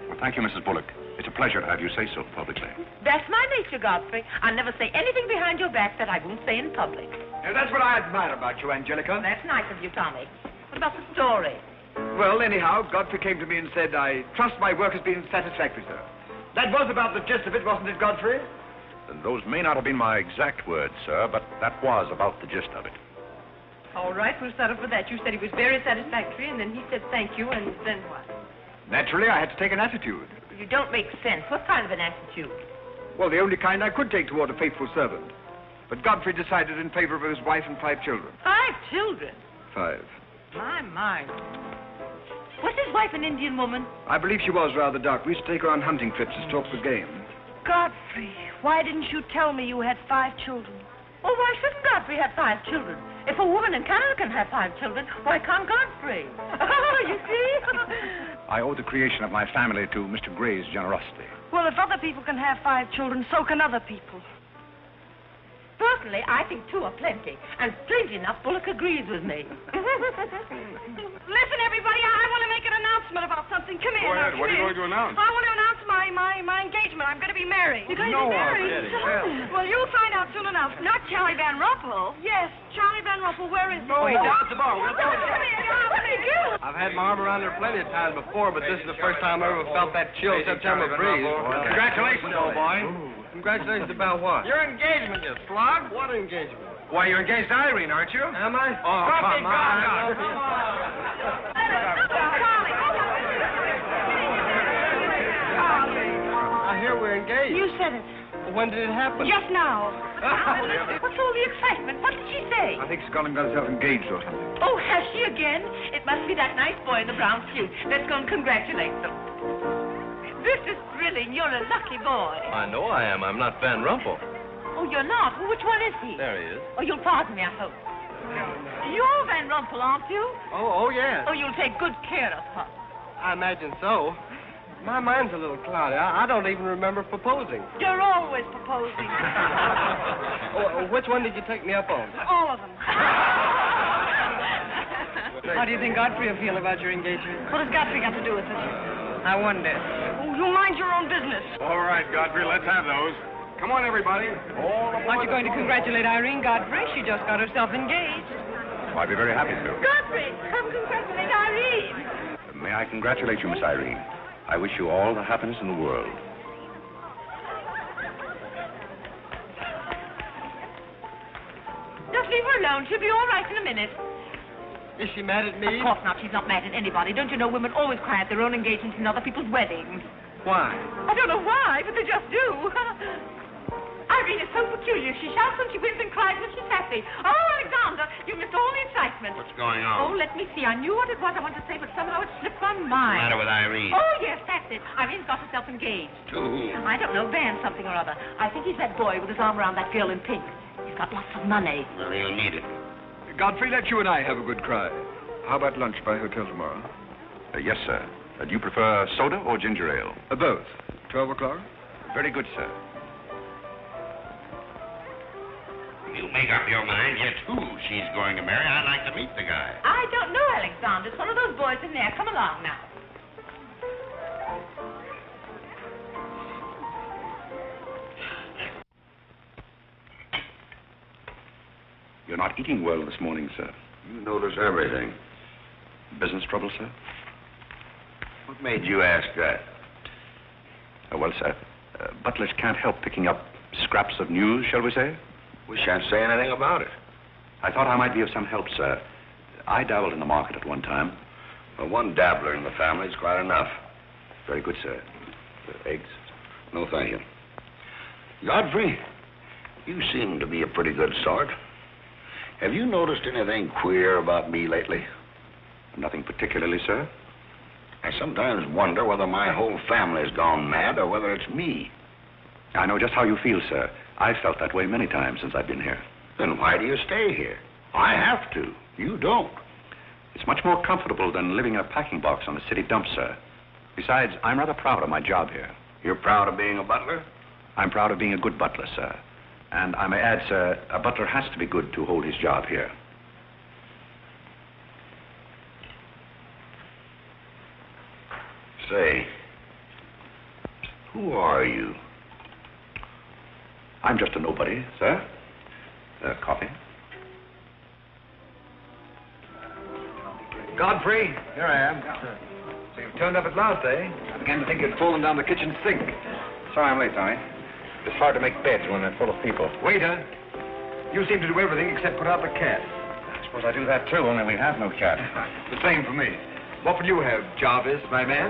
Well, thank you, Mrs. Bullock. It's a pleasure to have you say so publicly. That's my nature, Godfrey. I'll never say anything behind your back that I won't say in public. Now, that's what I admire about you, Angelica. That's nice of you, Tommy. What about the story? Well, anyhow, Godfrey came to me and said, I trust my work has been satisfactory, sir. That was about the gist of it, wasn't it, Godfrey? Those may not have been my exact words, sir, but that was about the gist of it. All right, we'll settle for that. You said he was very satisfactory, and then he said thank you, and then what? Naturally, I had to take an attitude. You don't make sense. What kind of an attitude? Well, the only kind I could take toward a faithful servant. But Godfrey decided in favor of his wife and 5 children. 5 children? 5. My. Was his wife an Indian woman? I believe she was rather dark. We used to take her on hunting trips to stalk the game. Godfrey, why didn't you tell me you had 5 children? Oh, why shouldn't Godfrey have 5 children? If a woman in Canada can have 5 children, why can't Godfrey? Oh, you see? I owe the creation of my family to Mr. Gray's generosity. Well, if other people can have 5 children, so can other people. Personally, I think 2 are plenty. And strangely enough, Bullock agrees with me. Listen, everybody, I want to make an announcement about something. Come here. Go ahead. What are you going to announce? I want to announce my engagement. I'm going to be married. You're going to be married? Well, you'll find out soon enough. Not Charlie Van Rumpel. Yes, Charlie Van Rumpel. Where is he? Oh, he's down at the bar. Come here. I've had my arm around her plenty of times before, but this is the first time I ever felt that chill September breeze. Congratulations, old boy. Congratulations about what? Your engagement, you slug. What engagement? Why, you're engaged to Irene, aren't you? Am I? Oh, come on. I hear we're engaged. You said it. When did it happen? Just now. What's all the excitement? What did she say? I think Scotland got herself engaged or something. Oh, has she again? It must be that nice boy in the brown suit. Let's go and congratulate them. This is thrilling. You're a lucky boy. I know I am. I'm not Van Rumpel. Oh, you're not? Well, which one is he? There he is. Oh, you'll pardon me, I hope. You're Van Rumpel, aren't you? Oh, yes. Oh, you'll take good care of her. I imagine so. My mind's a little cloudy. I don't even remember proposing. You're always proposing. Which one did you take me up on? All of them. How do you think Godfrey will feel about your engagement? What has Godfrey got to do with it? I wonder. Oh, you mind your own business. All right, Godfrey, let's have those. Come on, everybody. Aren't you going to congratulate Irene, Godfrey? She just got herself engaged. I'd be very happy to. Godfrey, come congratulate Irene. May I congratulate you, Miss Irene. I wish you all the happiness in the world. Just leave her alone. She'll be all right in a minute. Is she mad at me? Of course not. She's not mad at anybody. Don't you know women always cry at their own engagements and other people's weddings? Why? I don't know why, but they just do. Irene is so peculiar. She shouts when she wins and cries when she's happy. Oh, Alexander, you missed all the excitement. What's going Oh, on? let me see. I knew what it was I wanted to say, but somehow it slipped my What's the mind. matter with Irene? Oh, yes, that's it. Irene's got herself engaged. To who? I don't know, Van something or other. I think he's that boy with his arm around that girl in pink. He's got lots of money. Well, he'll need it. Godfrey, let you and I have a good cry. How about lunch by hotel tomorrow? Yes, sir. Do you prefer soda or ginger ale? Both. 12 o'clock? Very good, sir. You make up your mind yet who she's going to marry. I'd like to meet the guy. I don't know, Alexander. It's one of those boys in there. Come along now. You're not eating well this morning, sir. You notice everything. Business trouble, sir? What made you ask that? Well, sir, butlers can't help picking up scraps of news, shall we say? We shan't say anything about it. I thought I might be of some help, sir. I dabbled in the market at one time. Well, one dabbler in the family is quite enough. Very good, sir. Eggs? No, thank you. Godfrey, you seem to be a pretty good sort. Have you noticed anything queer about me lately? Nothing particularly, sir. I sometimes wonder whether my whole family's gone mad or whether it's me. I know just how you feel, sir. I've felt that way many times since I've been here. Then why do you stay here? I have to. You don't. It's much more comfortable than living in a packing box on the city dump, sir. Besides, I'm rather proud of my job here. You're proud of being a butler? I'm proud of being a good butler, sir. And I may add, sir, a butler has to be good to hold his job here. Say, who are you? I'm just a nobody, sir. Coffee? Godfrey, here I am. So you've turned up at last, eh? I began to think you'd fallen down the kitchen sink. Sorry I'm late, Tommy. It's hard to make beds when they're full of people. Waiter, you seem to do everything except put out the cat. I suppose I do that too, only we have no cat. The same for me. What will you have, Jarvis, my man?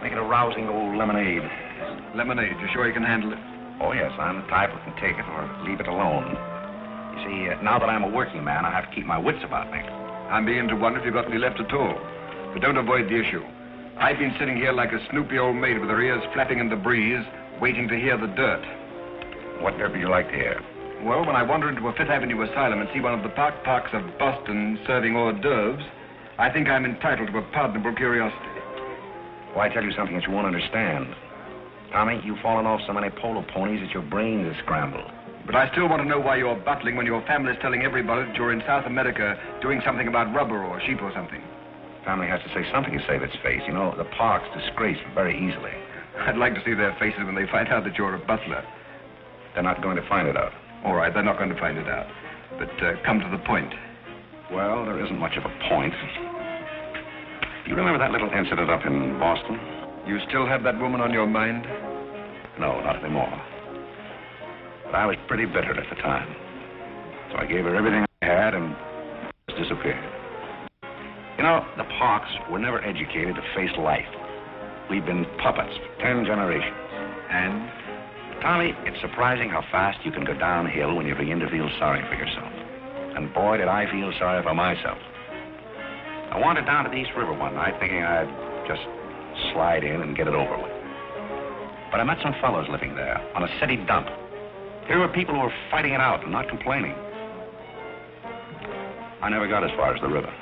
Make it a rousing old lemonade. Lemonade, you sure you can handle it? Oh, yes, I'm the type who can take it or leave it alone. You see, now that I'm a working man, I have to keep my wits about me. I'm beginning to wonder if you've got any left at all. But don't avoid the issue. I've been sitting here like a snoopy old maid with her ears flapping in the breeze, waiting to hear the dirt. What dirt would you like to hear? Well, when I wander into a Fifth Avenue asylum and see one of the parks of Boston serving hors d'oeuvres, I think I'm entitled to a pardonable curiosity. Well, I tell you something that you won't understand. Tommy, you've fallen off so many polo ponies that your brains are scrambled. But I still want to know why you're butling when your family's telling everybody that you're in South America doing something about rubber or sheep or something. Family has to say something to save its face. You know, the park's disgraced very easily. I'd like to see their faces when they find out that you're a butler. They're not going to find it out. All right, they're not going to find it out. But come to the point. Well, there isn't much of a point. Do you remember that little incident up in Boston? You still have that woman on your mind? No, not anymore. But I was pretty bitter at the time. So I gave her everything I had and just disappeared. You know, the Parks were never educated to face life. We've been puppets for 10 generations. And? Tommy, it's surprising how fast you can go downhill when you begin to feel sorry for yourself. And boy, did I feel sorry for myself. I wandered down to the East River one night thinking I'd just slide in and get it over with. But I met some fellows living there on a city dump. Here were people who were fighting it out and not complaining. I never got as far as the river.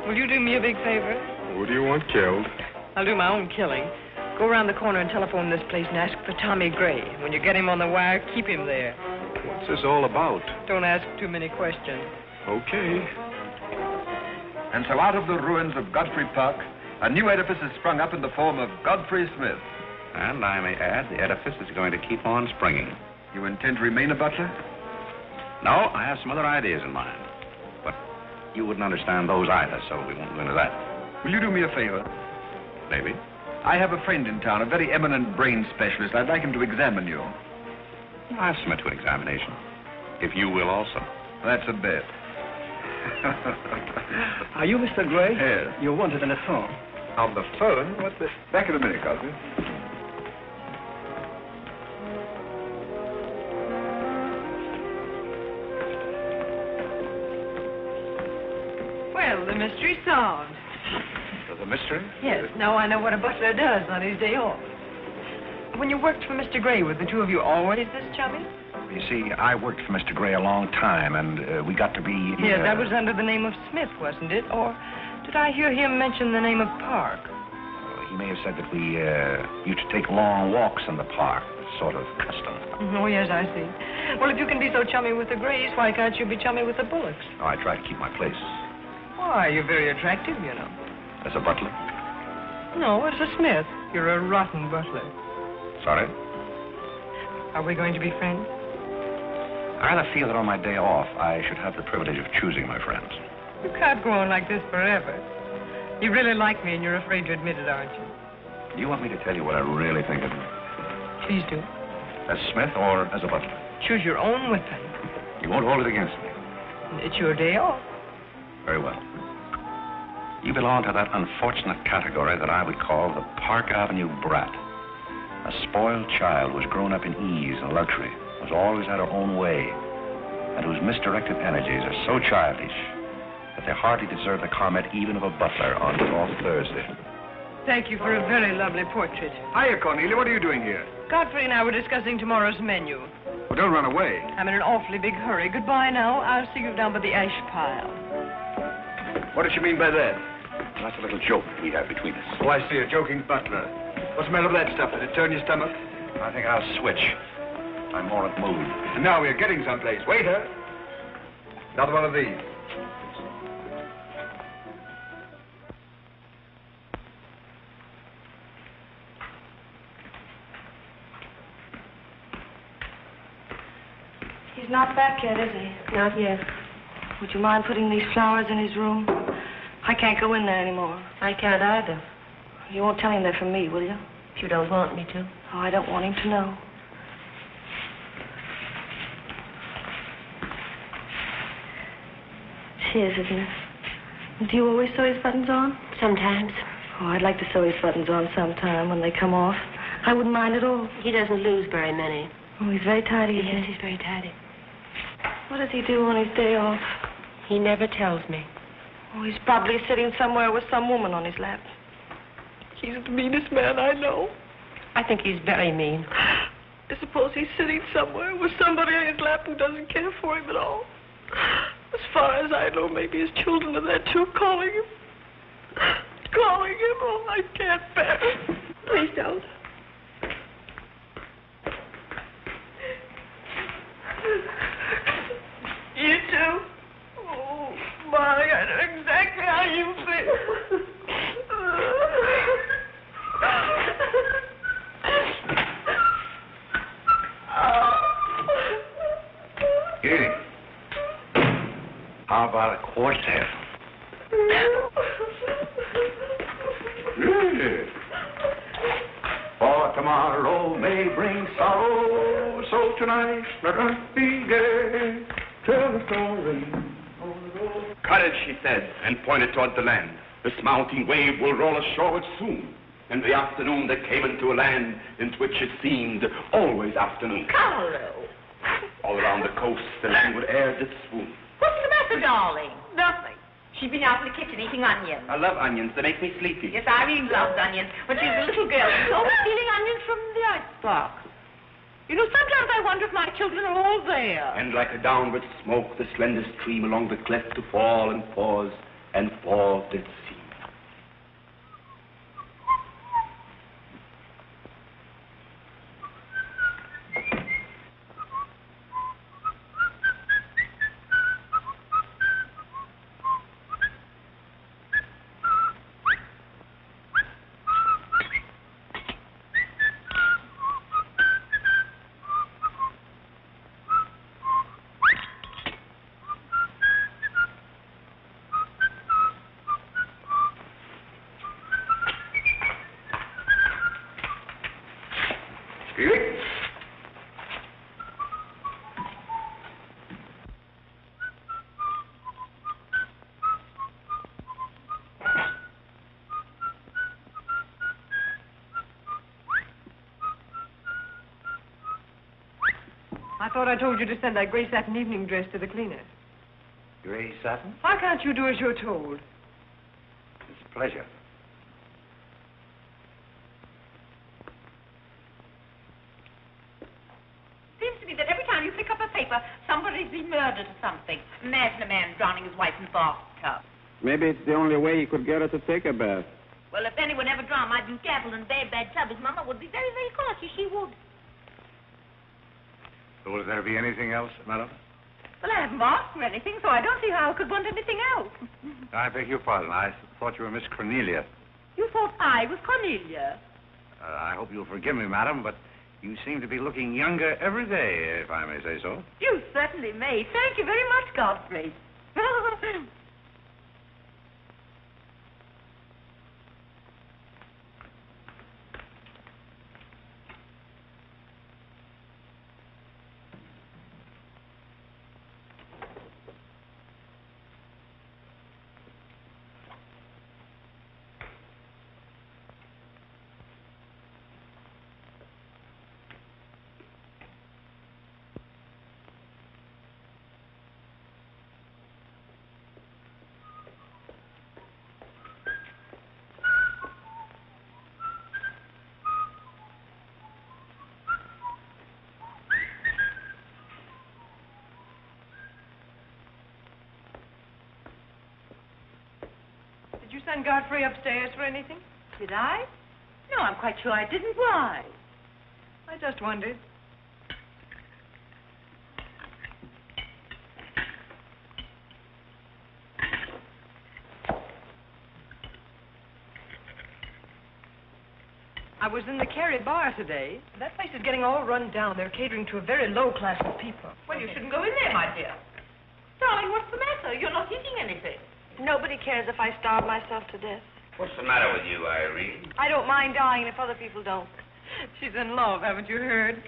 Will you do me a big favor? Who do you want killed? I'll do my own killing. Go around the corner and telephone this place and ask for Tommy Gray. When you get him on the wire, keep him there. What's this all about? Don't ask too many questions. Okay. And so out of the ruins of Godfrey Park, a new edifice has sprung up in the form of Godfrey Smith. And I may add, the edifice is going to keep on springing. You intend to remain a butler? No, I have some other ideas in mind. But you wouldn't understand those either, so we won't go into that. Will you do me a favor? Maybe. I have a friend in town, a very eminent brain specialist. I'd like him to examine you. I'll submit to an examination. If you will also. That's a bet. Are you Mr. Gray? Yes. You're wanted on the phone. On the phone? What's this? Back in a minute, Godfrey. Well, the mystery's solved. The mystery? Yes, now I know what a butler does on his day off. When you worked for Mr. Gray, were the two of you always this chummy? You see, I worked for Mr. Gray a long time, and we got to be... Yes, that was under the name of Smith, wasn't it? Or did I hear him mention the name of Park? He may have said that we used to take long walks in the park, sort of custom. Oh, yes, I see. Well, if you can be so chummy with the Grays, why can't you be chummy with the Bullocks? Oh, I try to keep my place. Why, you're very attractive, you know. As a butler? No, as a Smith. You're a rotten butler. Sorry? Are we going to be friends? I rather feel that on my day off, I should have the privilege of choosing my friends. You can't go on like this forever. You really like me, and you're afraid to admit it, aren't you? Do you want me to tell you what I really think of you? Please do. As Smith or as a butler? Choose your own weapon. You won't hold it against me. It's your day off. Very well. You belong to that unfortunate category that I would call the Park Avenue brat. A spoiled child who's grown up in ease and luxury, who's always had her own way, and whose misdirected energies are so childish that they hardly deserve the comment even of a butler on off Thursday. Thank you for a very lovely portrait. Hiya, Cornelia. What are you doing here? Godfrey and I were discussing tomorrow's menu. Well, don't run away. I'm in an awfully big hurry. Goodbye now. I'll see you down by the ash pile. What does she mean by that? That's a little joke we have between us. Oh, I see. A joking butler. What's the matter with that stuff? Did it turn your stomach? I think I'll switch. I'm more at mood. And now we're getting someplace. Waiter. Another one of these. He's not back yet, is he? Not yet. Would you mind putting these flowers in his room? I can't go in there anymore. I can't either. You won't tell him they're from me, will you? If you don't want me to. Oh, I don't want him to know. His, isn't it? Do you always sew his buttons on? Sometimes. Oh, I'd like to sew his buttons on sometime when they come off. I wouldn't mind at all. He doesn't lose very many. Oh, he's very tidy, isn't Yes, he? he's very tidy. What does he do on his day off? He never tells me. Oh, he's probably sitting somewhere with some woman on his lap. He's the meanest man I know. I think he's very mean. I suppose he's sitting somewhere with somebody on his lap who doesn't care for him at all. As far as I know, maybe his children are there too, calling him. Calling him. Oh, I can't bear it. Please don't. You too? Oh, Molly, I know exactly how you feel. Here. How about a quartet? For tomorrow may bring sorrow, so tonight let us be gay. Tell the story. Courage, she said, and pointed toward the land. This mounting wave will roll us shoreward soon. In the afternoon they came into a land in which it seemed always afternoon. Carlo. All around the coast the languid air did swoon. What's the matter, darling? Nothing. She's been out in the kitchen eating onions. I love onions. They make me sleepy. Yes, Irene loves onions. When she was a little girl, she was always stealing onions from the icebox. You know, sometimes I wonder if my children are all there. And like a downward smoke, the slender stream along the cleft to fall and pause, and fall did seem. I thought I told you to send that gray satin evening dress to the cleaner. Gray satin? Why can't you do as you're told? It's a pleasure. Seems to me that every time you pick up a paper, somebody's been murdered or something. Imagine a man drowning his wife in the bathtub. Maybe it's the only way he could get her to take a bath. Well, if anyone ever drowned my Duke Apple in a bad tub, his mama would be very, very cautious. She would. Will there be anything else, madam? Well, I haven't asked for anything, so I don't see how I could want anything else. I beg your pardon. I thought you were Miss Cornelia. You thought I was Cornelia. I hope you'll forgive me, madam, but you seem to be looking younger every day, if I may say so. You certainly may. Thank you very much, Godfrey. Did you send Godfrey upstairs for anything? Did I? No, I'm quite sure I didn't. Why? I just wondered. I was in the Carey bar today. That place is getting all run down. They're catering to a very low class of people. Well, you shouldn't go in there, my dear. Darling, what's the matter? You're not eating anything. Nobody cares if I starve myself to death. What's the matter with you, Irene? I don't mind dying if other people don't. She's in love, haven't you heard?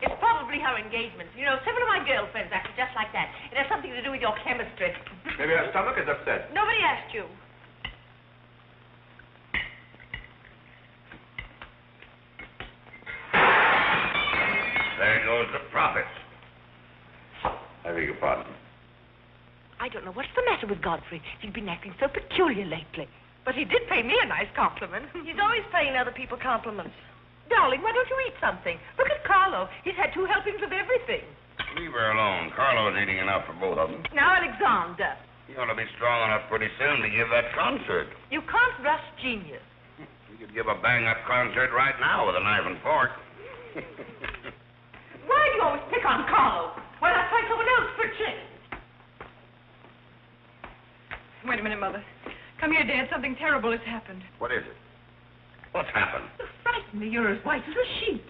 It's probably her engagement. You know, several of my girlfriends acted just like that. It has something to do with your chemistry. Maybe her stomach is upset. Nobody asked you. There goes the profits. I beg your pardon. I don't know what's the matter with Godfrey. He's been acting so peculiar lately. But he did pay me a nice compliment. He's always paying other people compliments. Darling, why don't you eat something? Look at Carlo. He's had 2 helpings of everything. Leave her alone. Carlo's eating enough for both of them. Now, Alexander. You ought to be strong enough pretty soon to give that concert. You can't rush genius. You could give a bang-up concert right now with a knife and fork. Why do you always pick on Carlo? Why not try someone else for a change? Wait a minute, Mother. Come here, Dad. Something terrible has happened. What is it? What's happened? You frighten me. You're as white as a sheet.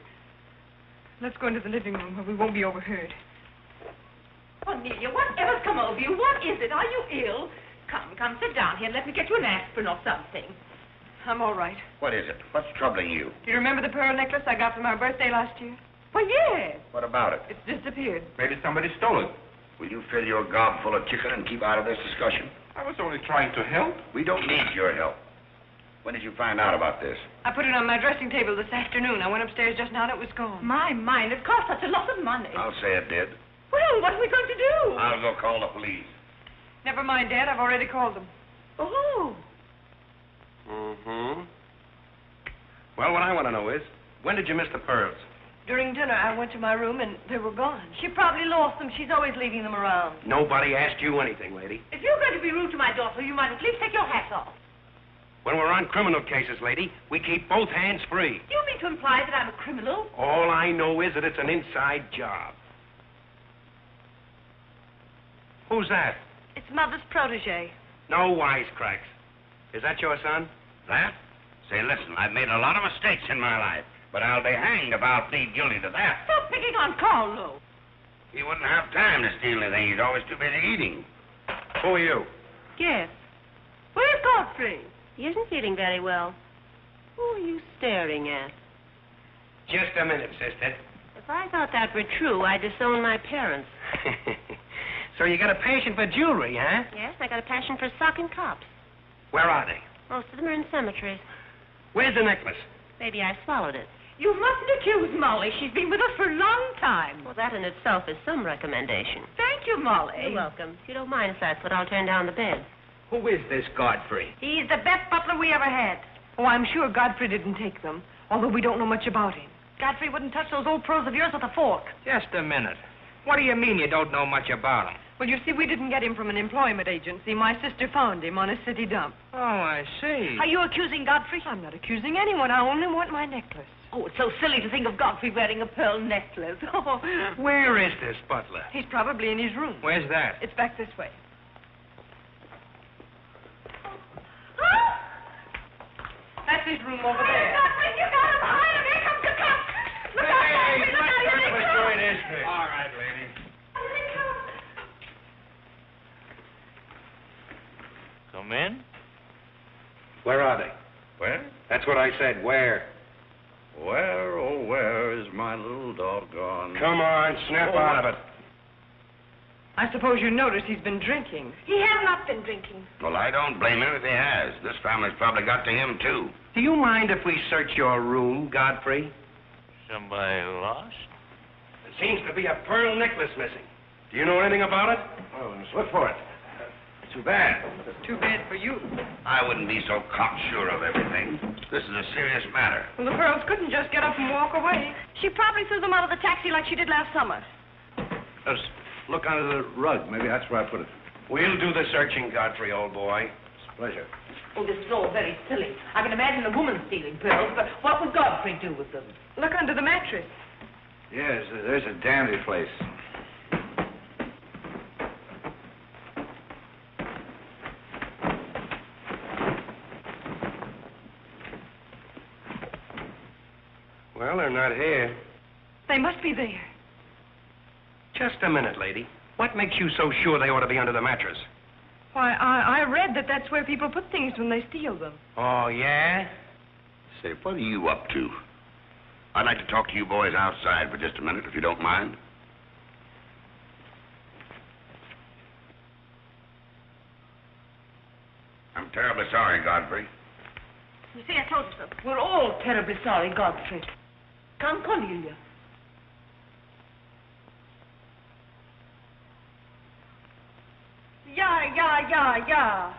Let's go into the living room where we won't be overheard. Cornelia, whatever's come over you? What is it? Are you ill? Come, sit down here and let me get you an aspirin or something. I'm all right. What is it? What's troubling you? Do you remember the pearl necklace I got for my birthday last year? Well, yes. What about it? It's disappeared. Maybe somebody stole it. Will you fill your gob full of chicken and keep out of this discussion? I was only trying to help. We don't need your help. When did you find out about this? I put it on my dressing table this afternoon. I went upstairs just now and it was gone. My mind, it cost such a lot of money. I'll say it did. Well, what are we going to do? I'll go call the police. Never mind, Dad. I've already called them. Oh. Mm-hmm. Well, what I want to know is, when did you miss the pearls? During dinner, I went to my room and they were gone. She probably lost them. She's always leaving them around. Nobody asked you anything, lady. If you're going to be rude to my daughter, you might at least take your hat off. When we're on criminal cases, lady, we keep both hands free. Do you mean to imply that I'm a criminal? All I know is that it's an inside job. Who's that? It's Mother's protege. No wisecracks. Is that your son? That? Say, listen, I've made a lot of mistakes in my life, but I'll be hanged if I'll plead guilty to that. Stop picking on Carlo. He wouldn't have time to steal anything. He's always too busy eating. Who are you? Yes. Where's Godfrey? He isn't feeling very well. Who are you staring at? Just a minute, sister. If I thought that were true, I'd disown my parents. So you got a passion for jewelry, huh? Yes, I got a passion for socking cops. Where are they? Most of them are in cemeteries. Where's the necklace? Maybe I swallowed it. You mustn't accuse Molly. She's been with us for a long time. Well, that in itself is some recommendation. Thank you, Molly. You're welcome. If you don't mind, that's what I'll turn down the bed. Who is this Godfrey? He's the best butler we ever had. Oh, I'm sure Godfrey didn't take them, although we don't know much about him. Godfrey wouldn't touch those old pearls of yours with a fork. Just a minute. What do you mean you don't know much about him? Well, you see, we didn't get him from an employment agency. My sister found him on a city dump. Oh, I see. Are you accusing Godfrey? I'm not accusing anyone. I only want my necklace. Oh, it's so silly to think of Godfrey wearing a pearl necklace. Oh. Where is this butler? He's probably in his room. Where's that? It's back this way. That's his room over there. Godfrey, you got him! Hire him! Here comes the cop! Look out, Hey, Godfrey, look what out, kind of a here joint they is this? All right, lady. Come in. Where are they? Where? That's what I said. Where? Where, oh, where is my little doggone? Come on, snap out of it. I suppose you noticed he's been drinking. He has not been drinking. Well, I don't blame him if he has. This family's probably got to him, too. Do you mind if we search your room, Godfrey? Somebody lost? There seems to be a pearl necklace missing. Do you know anything about it? Oh, let's look for it. Too bad. Too bad for you. I wouldn't be so cocksure of everything. This is a serious matter. Well, the pearls couldn't just get up and walk away. She probably threw them out of the taxi like she did last summer. Let's look under the rug. Maybe that's where I put it. We'll do the searching, Godfrey, old boy. It's a pleasure. Oh, this is all very silly. I can imagine a woman stealing pearls, but what would Godfrey do with them? Look under the mattress. Yes, there's a dandy place. Well, they're not here. They must be there. Just a minute, lady. What makes you so sure they ought to be under the mattress? Why, I read that that's where people put things when they steal them. Oh, yeah? Say, what are you up to? I'd like to talk to you boys outside for just a minute, if you don't mind. I'm terribly sorry, Godfrey. You see, I told you so. We're all terribly sorry, Godfrey. Come, Cornelia. Yeah.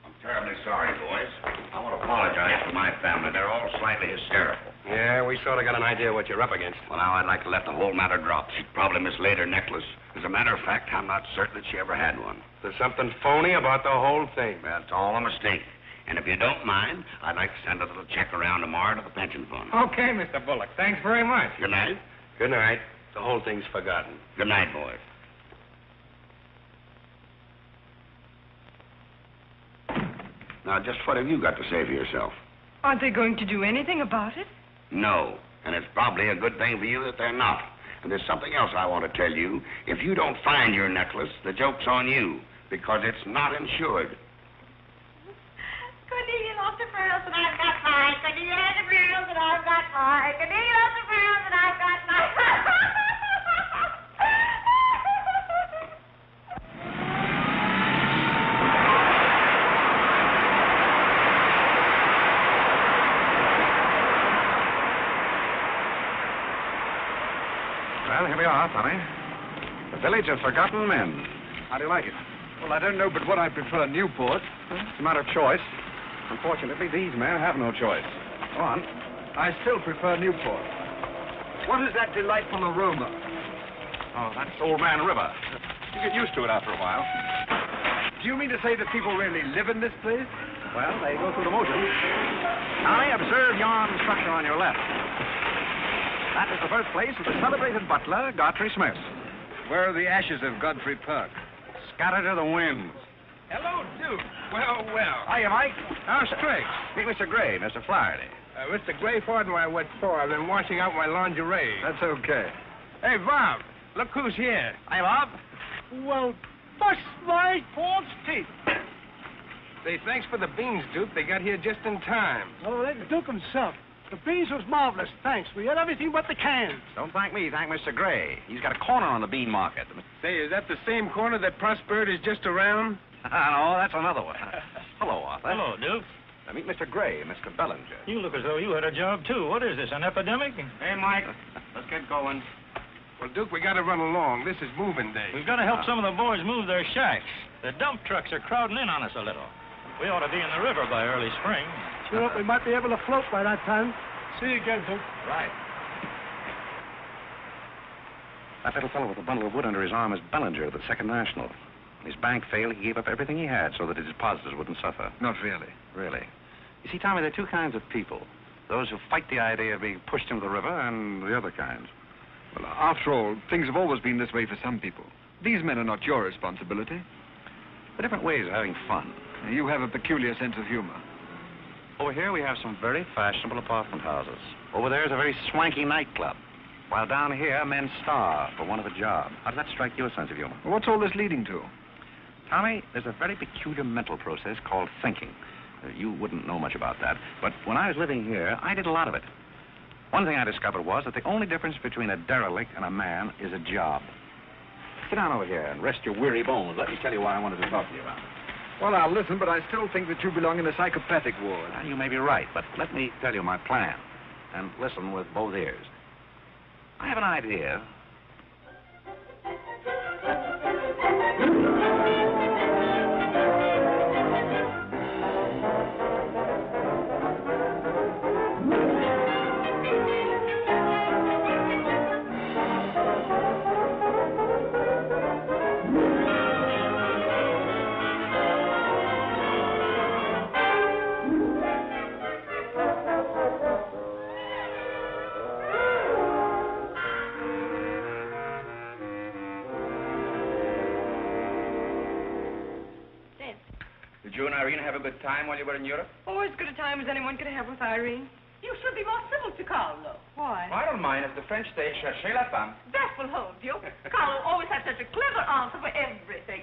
I'm terribly sorry, boys. I want to apologize to my family. They're all slightly hysterical. Yeah, we sort of got an idea what you're up against. Well, now I'd like to let the whole matter drop. She probably mislaid her necklace. As a matter of fact, I'm not certain that she ever had one. There's something phony about the whole thing. Well, it's all a mistake. And if you don't mind, I'd like to send a little check around tomorrow to the pension fund. Okay, Mr. Bullock. Thanks very much. Good night. Good night. The whole thing's forgotten. Good night, boys. Now, just what have you got to say for yourself? Aren't they going to do anything about it? No. And it's probably a good thing for you that they're not. And there's something else I want to tell you. If you don't find your necklace, the joke's on you, because it's not insured. Cornelia lost her pearls and I've got mine. Cornelia has her pearls and I've got mine. Cornelia lost her pearls and I've got mine. Well, here we are, Tommy. The Village of Forgotten Men. How do you like it? Well, I don't know but what I prefer Newport. It's a matter of choice. Unfortunately, these men have no choice. Go on. I still prefer Newport. What is that delightful aroma? Oh, that's Old Man River. You get used to it after a while. Do you mean to say that people really live in this place? Well, they go through the motions. Tommy, observe yon structure on your left. That is the birthplace of the celebrated butler, Godfrey Smith. Where are the ashes of Godfrey Park? Scattered to the winds. Hello, Duke. Well, well. Hiya, Mike. How's Trix? Meet Mr. Gray, Mr. Flaherty. Mr. Gray, pardon my what for. I've been washing out my lingerie. That's okay. Hey, Bob, look who's here. Hi, Bob. Well, bust my false teeth. Say, thanks for the beans, Duke. They got here just in time. Oh, that Duke himself. The beans was marvelous, thanks. We had everything but the cans. Don't thank me, thank Mr. Gray. He's got a corner on the bean market. Say, is that the same corner that Prosperity is just around? No, that's another one. Hello, Arthur. Hello, Duke. Meet Mr. Gray, Mr. Bellinger. You look as though you had a job, too. What is this, an epidemic? Hey, Mike, let's get going. Well, Duke, we got to run along. This is moving day. We've got to help some of the boys move their shacks. The dump trucks are crowding in on us a little. We ought to be in the river by early spring. Sure, we might be able to float by that time. See you again, Duke. Right. That little fellow with the bundle of wood under his arm is Bellinger of the Second National. When his bank failed, he gave up everything he had so that his depositors wouldn't suffer. Not really. Really. You see, Tommy, there are two kinds of people. Those who fight the idea of being pushed into the river and the other kinds. Well, after all, things have always been this way for some people. These men are not your responsibility. They're different ways of having fun. You have a peculiar sense of humor. Over here we have some very fashionable apartment houses. Over there is a very swanky nightclub. While down here, men starve for want of a job. How does that strike your sense of humor? Well, what's all this leading to? Tommy, there's a very peculiar mental process called thinking. You wouldn't know much about that, but when I was living here, I did a lot of it. One thing I discovered was that the only difference between a derelict and a man is a job. Sit down over here and rest your weary bones. Let me tell you why I wanted to talk to you about it. Well, I'll listen, but I still think that you belong in the psychopathic ward. Well, you may be right, but let me tell you my plan. And listen with both ears. I have an idea. Did you and Irene have a good time while you were in Europe? Oh, as good a time as anyone could have with Irene. You should be more civil to Carlo. Why? I don't mind if the French say cherchez la femme. That will hold you. Carlo always has such a clever answer for everything.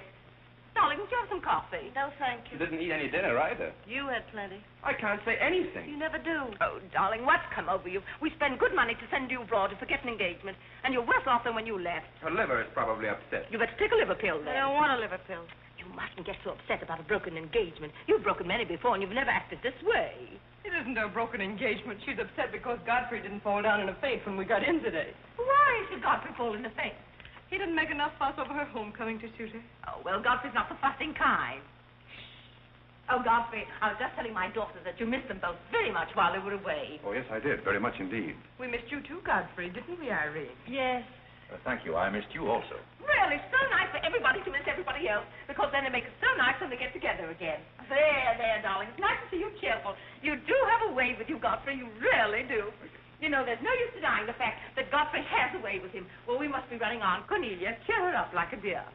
Darling, would you have some coffee? No, thank You you. didn't eat any dinner either. You had plenty. I can't say anything. You never do. Oh, darling, what's come over you? We spend good money to send you abroad to forget an engagement, and you're worse off than when you left. Her liver is probably upset. You better take a liver pill I then. don't want a liver pill. You mustn't get so upset about a broken engagement. You've broken many before, and you've never acted this way. It isn't a broken engagement. She's upset because Godfrey didn't fall down in a faint when we got in today. Why should Godfrey fall in a faint? He didn't make enough fuss over her homecoming to suit her. Oh, well, Godfrey's not the fussing kind. Oh, Godfrey, I was just telling my daughters that you missed them both very much while they were away. Oh, yes, I did. Very much indeed. We missed you too, Godfrey, didn't we, Irene? Yes. Thank you. I missed you also. Really, so nice for everybody to miss everybody else, because then it makes it so nice when they get together again. There, darling. It's nice to see you cheerful. You do have a way with you, Godfrey. You really do. You know, there's no use denying the fact that Godfrey has a way with him. Well, we must be running on. Cornelia, cheer her up like a dear.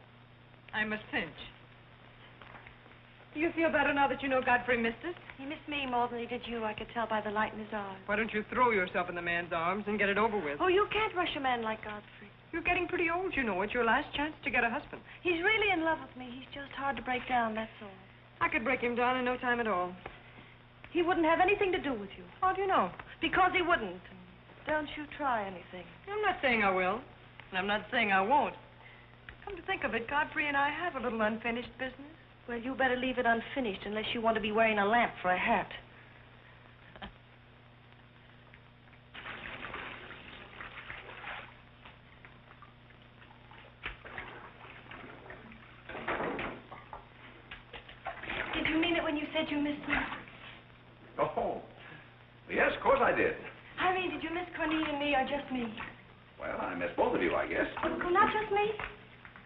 I must pinch. Do you feel better now that you know Godfrey missed us? He missed me more than he did you. I could tell by the light in his eyes. Why don't you throw yourself in the man's arms and get it over with? Oh, you can't rush a man like Godfrey. You're getting pretty old, you know. It's your last chance to get a husband. He's really in love with me. He's just hard to break down, that's all. I could break him down in no time at all. He wouldn't have anything to do with you. How do you know? Because he wouldn't. Don't you try anything. I'm not saying I will, and I'm not saying I won't. Come to think of it, Godfrey and I have a little unfinished business. Well, you better leave it unfinished unless you want to be wearing a lamp for a hat. Did you mean it when you said you missed me? Oh, yes, of course I did. I mean, did you miss Cornelia and me or just me? Well, I missed both of you, I guess. Oh, not just me?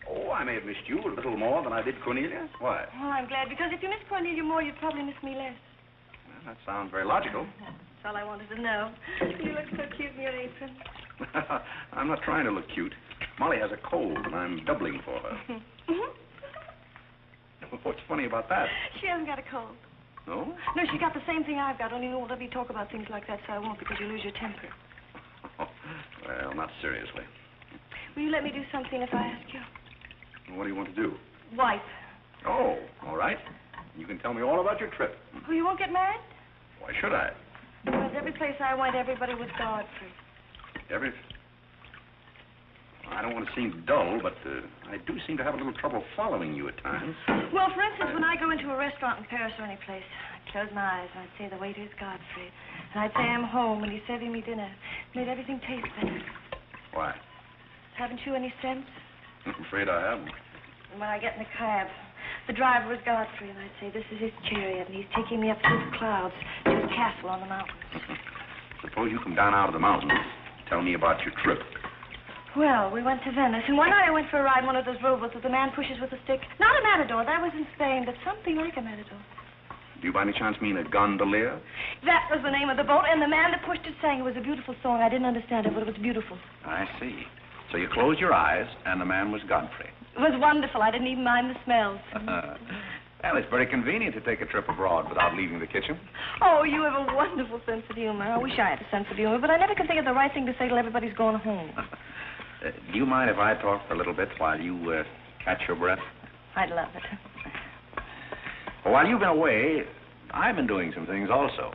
Oh, I may have missed you a little more than I did Cornelia. Why? Oh, I'm glad, because if you miss Cornelia more, you'd probably miss me less. Well, that sounds very logical. That's all I wanted to know. You look so cute in your apron. I'm not trying to look cute. Molly has a cold, and I'm doubling for her. What's funny about that? She hasn't got a cold. No? No, she got the same thing I've got, only you won't let me talk about things like that, so I won't, because you lose your temper. Well, not seriously. Will you let me do something if I ask you? What do you want to do? Wife. Oh, all right. You can tell me all about your trip. Oh, you won't get married? Why should I? Because every place I went, everybody was Godfrey. I don't want to seem dull, but I do seem to have a little trouble following you at times. Well, for instance, when I go into a restaurant in Paris or any place, I'd close my eyes and I'd say the waiter's Godfrey. And I'd say I'm home and he's serving me dinner. Made everything taste better. Why? Haven't you any sense? I'm afraid I haven't. And when I get in the cab, the driver was Godfrey, and I'd say, this is his chariot, and he's taking me up through the clouds to his castle on the mountains. Suppose you come down out of the mountains. Tell me about your trip. Well, we went to Venice, and one night I went for a ride in one of those rowboats that the man pushes with a stick. Not a matador, that was in Spain, but something like a matador. Do you by any chance mean a gondolier? That was the name of the boat, and the man that pushed it sang. It was a beautiful song. I didn't understand it, but it was beautiful. I see. So you closed your eyes, and the man was Godfrey. It was wonderful. I didn't even mind the smells. Well, it's very convenient to take a trip abroad without leaving the kitchen. Oh, you have a wonderful sense of humor. I wish I had a sense of humor, but I never can think of the right thing to say till everybody's gone home. Do you mind if I talk for a little bit while you catch your breath? I'd love it. Well, while you've been away, I've been doing some things also.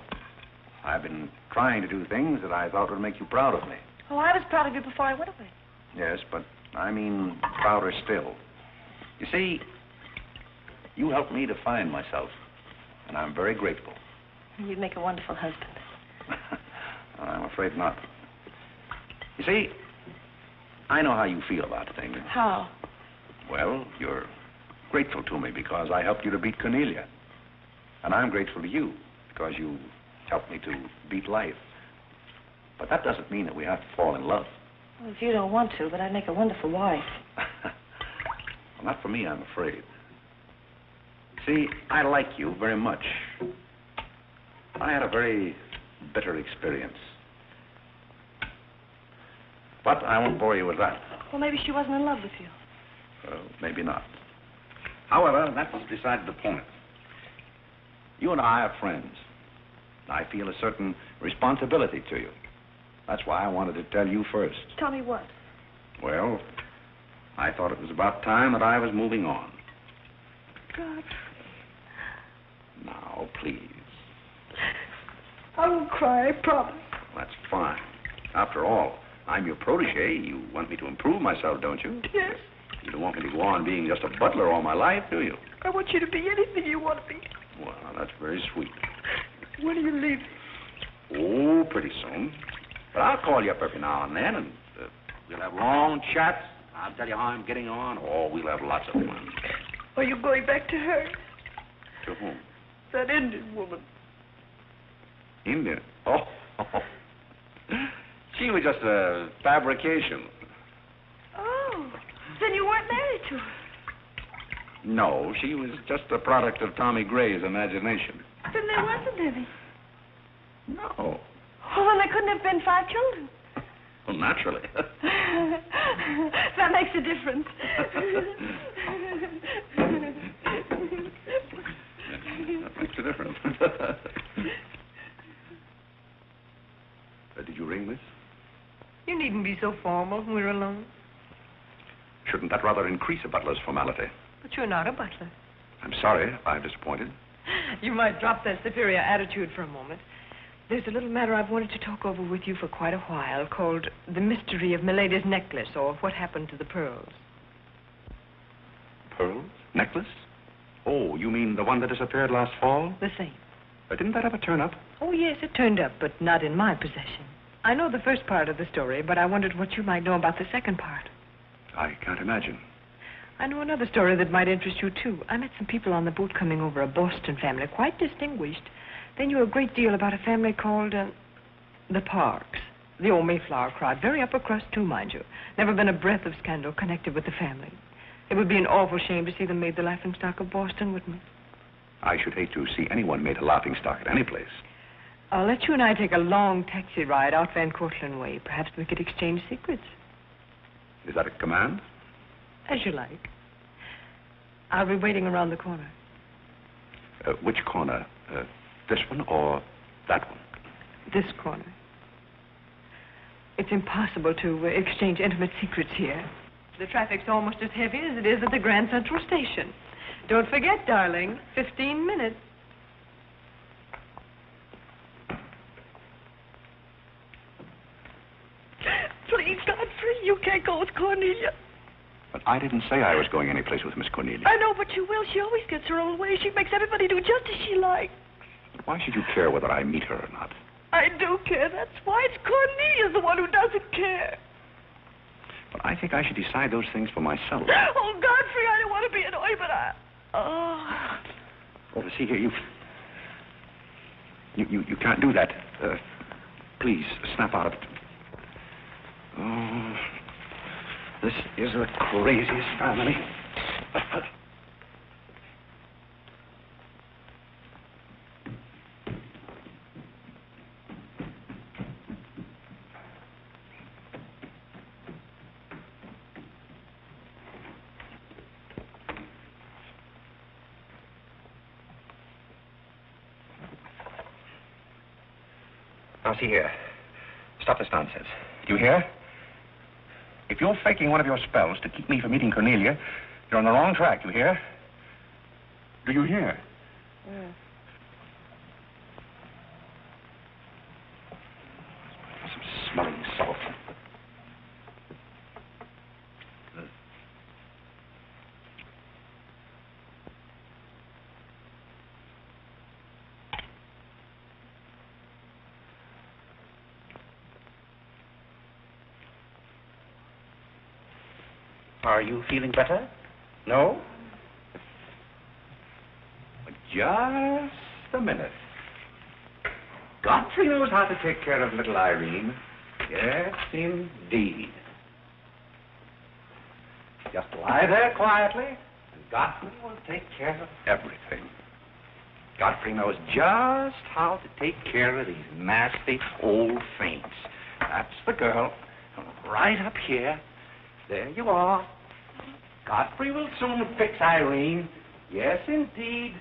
I've been trying to do things that I thought would make you proud of me. Oh, I was proud of you before I went away. Yes, but I mean prouder still. You see, you helped me to find myself, and I'm very grateful. You'd make a wonderful husband. I'm afraid not. You see, I know how you feel about things. How? Well, you're grateful to me because I helped you to beat Cornelia. And I'm grateful to you because you helped me to beat life. But that doesn't mean that we have to fall in love. Well, if you don't want to, but I'd make a wonderful wife. Well, not for me, I'm afraid. See, I like you very much. I had a very bitter experience. But I won't bore you with that. Well, maybe she wasn't in love with you. Well, maybe not. However, that's beside the point. You and I are friends. I feel a certain responsibility to you. That's why I wanted to tell you first. Tell me what? Well, I thought it was about time that I was moving on. God. Now, please. I won't cry, I promise. That's fine. After all, I'm your protege. You want me to improve myself, don't you? Yes. You don't want me to go on being just a butler all my life, do you? I want you to be anything you want to be. Well, that's very sweet. When are you leaving? Oh, pretty soon. But I'll call you up every now and then, and we'll have long chats. I'll tell you how I'm getting on. Oh, we'll have lots of fun. Are you going back to her? To whom? That Indian woman. Indian? Oh. She was just a fabrication. Oh, then you weren't married to her. No, she was just the product of Tommy Gray's imagination. Then there wasn't any. No. Oh, well, there couldn't have been 5 children. Well, naturally. That makes a difference. That makes a difference. Did you ring, miss? You needn't be so formal when we're alone. Shouldn't that rather increase a butler's formality? But you're not a butler. I'm sorry if I'm disappointed. You might drop that superior attitude for a moment. There's a little matter I've wanted to talk over with you for quite a while, called the mystery of Milady's necklace, or what happened to the pearls. Pearls? Necklace? Oh, you mean the one that disappeared last fall? The same. Didn't that ever turn up? Oh, yes, it turned up, but not in my possession. I know the first part of the story, but I wondered what you might know about the second part. I can't imagine. I know another story that might interest you, too. I met some people on the boat coming over, a Boston family, quite distinguished. They knew a great deal about a family called, the Parks. The old Mayflower crowd, very upper crust, too, mind you. Never been a breath of scandal connected with the family. It would be an awful shame to see them made the laughingstock of Boston, wouldn't it? I should hate to see anyone made a laughingstock at any place. I'll let you and I take a long taxi ride out Van Cortlandt way. Perhaps we could exchange secrets. Is that a command? As you like. I'll be waiting around the corner. Which corner? This one or that one? This corner. It's impossible to exchange intimate secrets here. The traffic's almost as heavy as it is at the Grand Central Station. Don't forget, darling, 15 minutes. Please, Godfrey, you can't go with Cornelia. But I didn't say I was going anyplace with Miss Cornelia. I know, but you will. She always gets her own way. She makes everybody do just as she likes. Why should you care whether I meet her or not? I do care. That's why. It's Cornelia's the one who doesn't care. But I think I should decide those things for myself. Oh, Godfrey, I don't want to be annoyed, but Oh, see here, you can't do that. Please, snap out of it. Oh, this is the craziest family. Now, see here. Stop this nonsense. You hear? If you're faking one of your spells to keep me from meeting Cornelia, you're on the wrong track, you hear? Do you hear? Yeah. Some smelling salt. Are you feeling better? No? Just a minute. Godfrey knows how to take care of little Irene. Yes, indeed. Just lie there quietly, and Godfrey will take care of everything. Godfrey knows just how to take care of these nasty old faints. That's the girl. Right up here. There you are. Godfrey will soon fix Irene. Yes, indeed.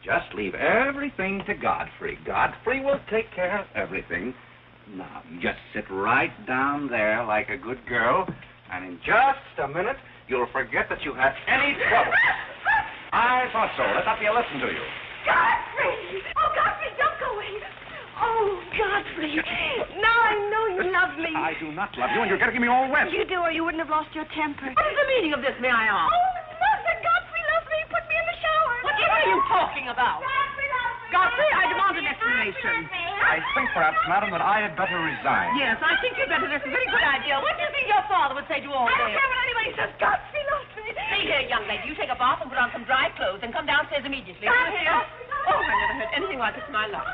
Just leave everything to Godfrey. Godfrey will take care of everything. Now, you just sit right down there like a good girl, and in just a minute, you'll forget that you had any trouble. I thought so. Let not be a lesson to you. Godfrey! Oh, Godfrey, don't go away. Oh, Godfrey. Now I know you love me. I do not love you, and you're getting me all wet. You do, or you wouldn't have lost your temper. What is the meaning of this, may I ask? Oh, nothing. Godfrey loves me. He put me in the shower. What are you talking about? Godfrey loves me. Godfrey, I demand an explanation. I think, perhaps, madam, that I had better resign. Yes, I think you'd better. That's a very good idea. What do you think your father would say to all I this? don't care what anybody says. Godfrey loves me. See here, young lady. You take a bath and put on some dry clothes and come downstairs immediately. Godfrey Do you hear? loves me. Oh, I never heard anything like this in my life.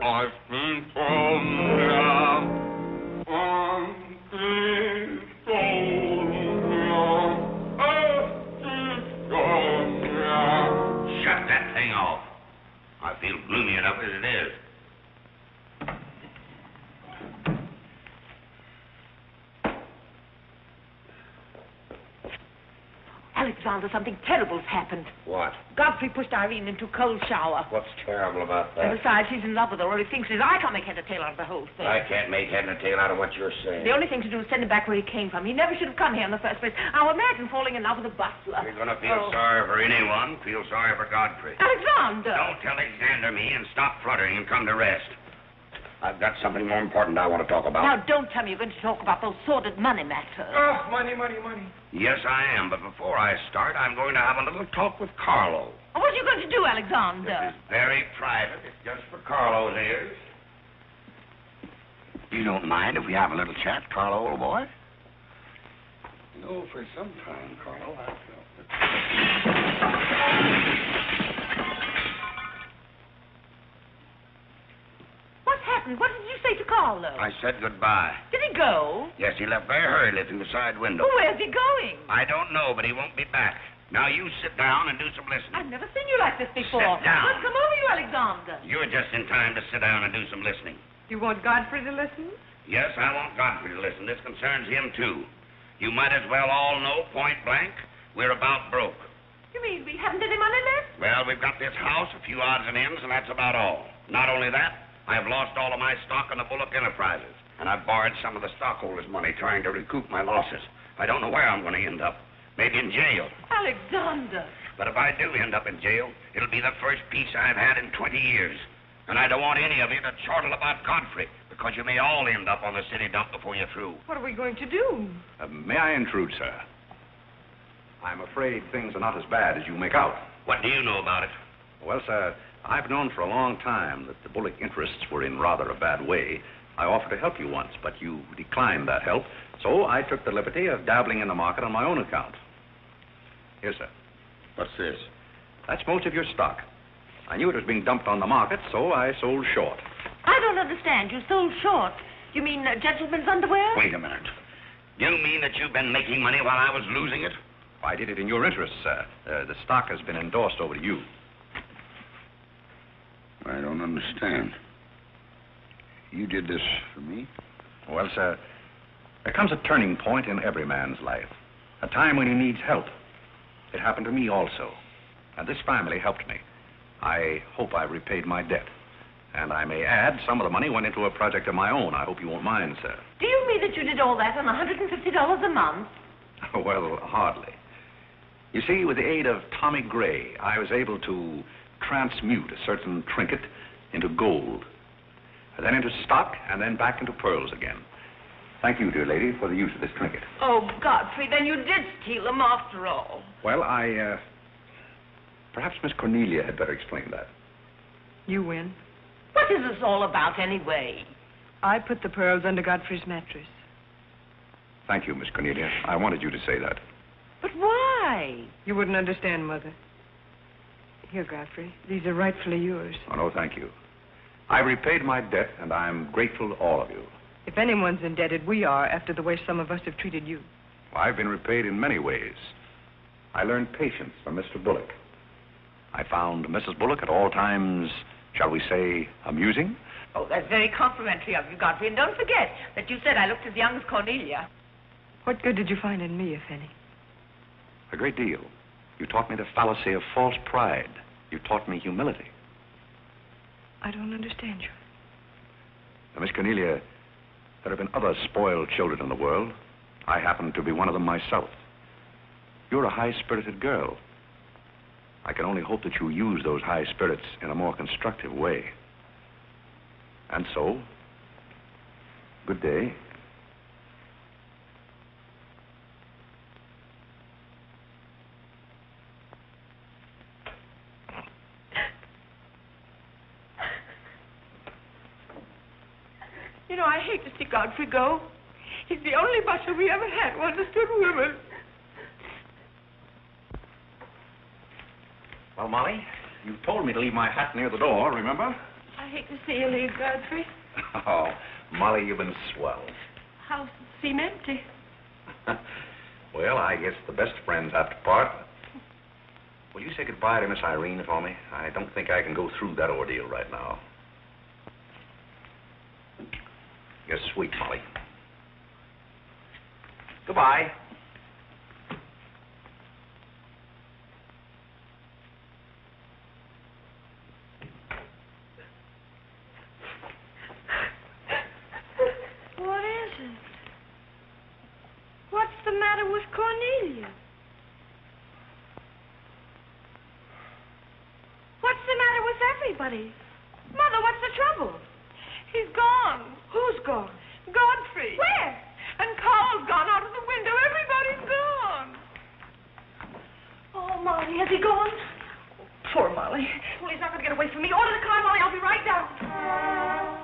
I've been told Shut that thing off. I feel gloomy enough as it is. Alexander, something terrible's happened. What? Godfrey pushed Irene into a cold shower. What's terrible about And that? besides, he's in love with her, or he thinks he is. I can't make head or tail out of the whole thing. I can't make head and tail out of what you're saying. The only thing to do is send him back where he came from. He never should have come here in the first place. Now imagine falling in love with a butler. You're going to feel sorry for anyone. Feel sorry for Godfrey. Alexander! Don't Alexander me and stop fluttering and come to rest. I've got something more important I want to talk about. Now, don't tell me you're going to talk about those sordid money matters. Oh, money. Yes, I am, but before I start, I'm going to have a little talk with Carlo. What are you going to do, Alexander? This is very private. It's just for Carlo's ears. You don't mind if we have a little chat, Carlo, old boy? You know, for some time, Carlo, I felt that... What's happened? What did you say to Carlo? I said goodbye. Did he go? Yes, he left very hurriedly through the side window. Well, where's he going? I don't know, but he won't be back. Now, you sit down and do some listening. I've never seen you like this before. Sit down. What's come over you, Alexander? You're just in time to sit down and do some listening. You want Godfrey to listen? Yes, I want Godfrey to listen. This concerns him, too. You might as well all know, point blank, we're about broke. You mean we haven't any money left? Well, we've got this house, a few odds and ends, and that's about all. Not only that, I've lost all of my stock in the Bullock Enterprises, and I've borrowed some of the stockholders' money trying to recoup my losses. I don't know where I'm going to end up. Maybe in jail. Alexander! But if I do end up in jail, it'll be the first peace I've had in 20 years. And I don't want any of you to chortle about Godfrey, because you may all end up on the city dump before you're through. What are we going to do? May I intrude, sir? I'm afraid things are not as bad as you make out. What do you know about it? Well, sir, I've known for a long time that the Bullock interests were in rather a bad way. I offered to help you once, but you declined that help, so I took the liberty of dabbling in the market on my own account. Here, sir. What's this? That's most of your stock. I knew it was being dumped on the market, so I sold short. I don't understand. You sold short. You mean gentlemen's underwear? Wait a minute. You mean that you've been making money while I was losing it? I did it in your interest, sir. The stock has been endorsed over to you. I don't understand. You did this for me? Well, sir, there comes a turning point in every man's life. A time when he needs help. It happened to me also. And this family helped me. I hope I've repaid my debt. And I may add, some of the money went into a project of my own. I hope you won't mind, sir. Do you mean that you did all that on $150 a month? Well, hardly. You see, with the aid of Tommy Gray, I was able to transmute a certain trinket into gold, and then into stock, and then back into pearls again. Thank you, dear lady, for the use of this trinket. Oh, Godfrey, then you did steal them after all. Well, perhaps Miss Cornelia had better explain that. You win. What is this all about, anyway? I put the pearls under Godfrey's mattress. Thank you, Miss Cornelia. I wanted you to say that. But why? You wouldn't understand, Mother. Here, Godfrey. These are rightfully yours. Oh, no, thank you. I repaid my debt, and I'm grateful to all of you. If anyone's indebted, we are, after the way some of us have treated you. I've been repaid in many ways. I learned patience from Mr. Bullock. I found Mrs. Bullock at all times, shall we say, amusing. Oh, that's very complimentary of you, Godfrey. And don't forget that you said I looked as young as Cornelia. What good did you find in me, if any? A great deal. You taught me the fallacy of false pride. You taught me humility. I don't understand you. Now, Miss Cornelia, there have been other spoiled children in the world. I happen to be one of them myself. You're a high-spirited girl. I can only hope that you use those high spirits in a more constructive way. And so, good day. You know, I hate to see Godfrey go. He's the only butler we ever had who understood women. Well, Molly, you told me to leave my hat near the door, remember? I hate to see you leave, Godfrey. Oh, Molly, you've been swell. House seem empty. Well, I guess the best friends have to part. Will you say goodbye to Miss Irene for me? I don't think I can go through that ordeal right now. You're sweet, Molly. Goodbye. What is it? What's the matter with Cornelia? What's the matter with everybody? Mother, what's the trouble? He's gone. Who's gone? Godfrey. Where? And Carl's gone out of the window. Everybody's gone. Oh, Molly, has he gone? Poor Molly. Well, he's not going to get away from me. Order the car, Molly. I'll be right down.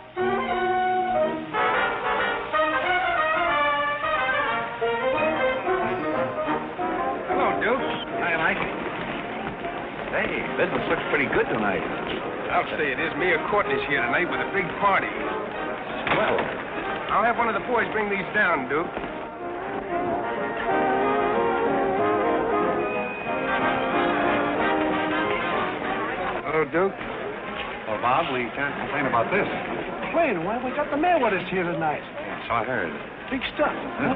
Hello, Duke. Hi, Mike. Hey, business looks pretty good tonight. I'll say it is. Mia Courtney's here tonight with a big party. Well, I'll have one of the boys bring these down, Duke. Hello, Duke. well, Bob, we can't complain about this. Complain? Why, we got the mayor with us here tonight. So I heard. Big stuff. Huh?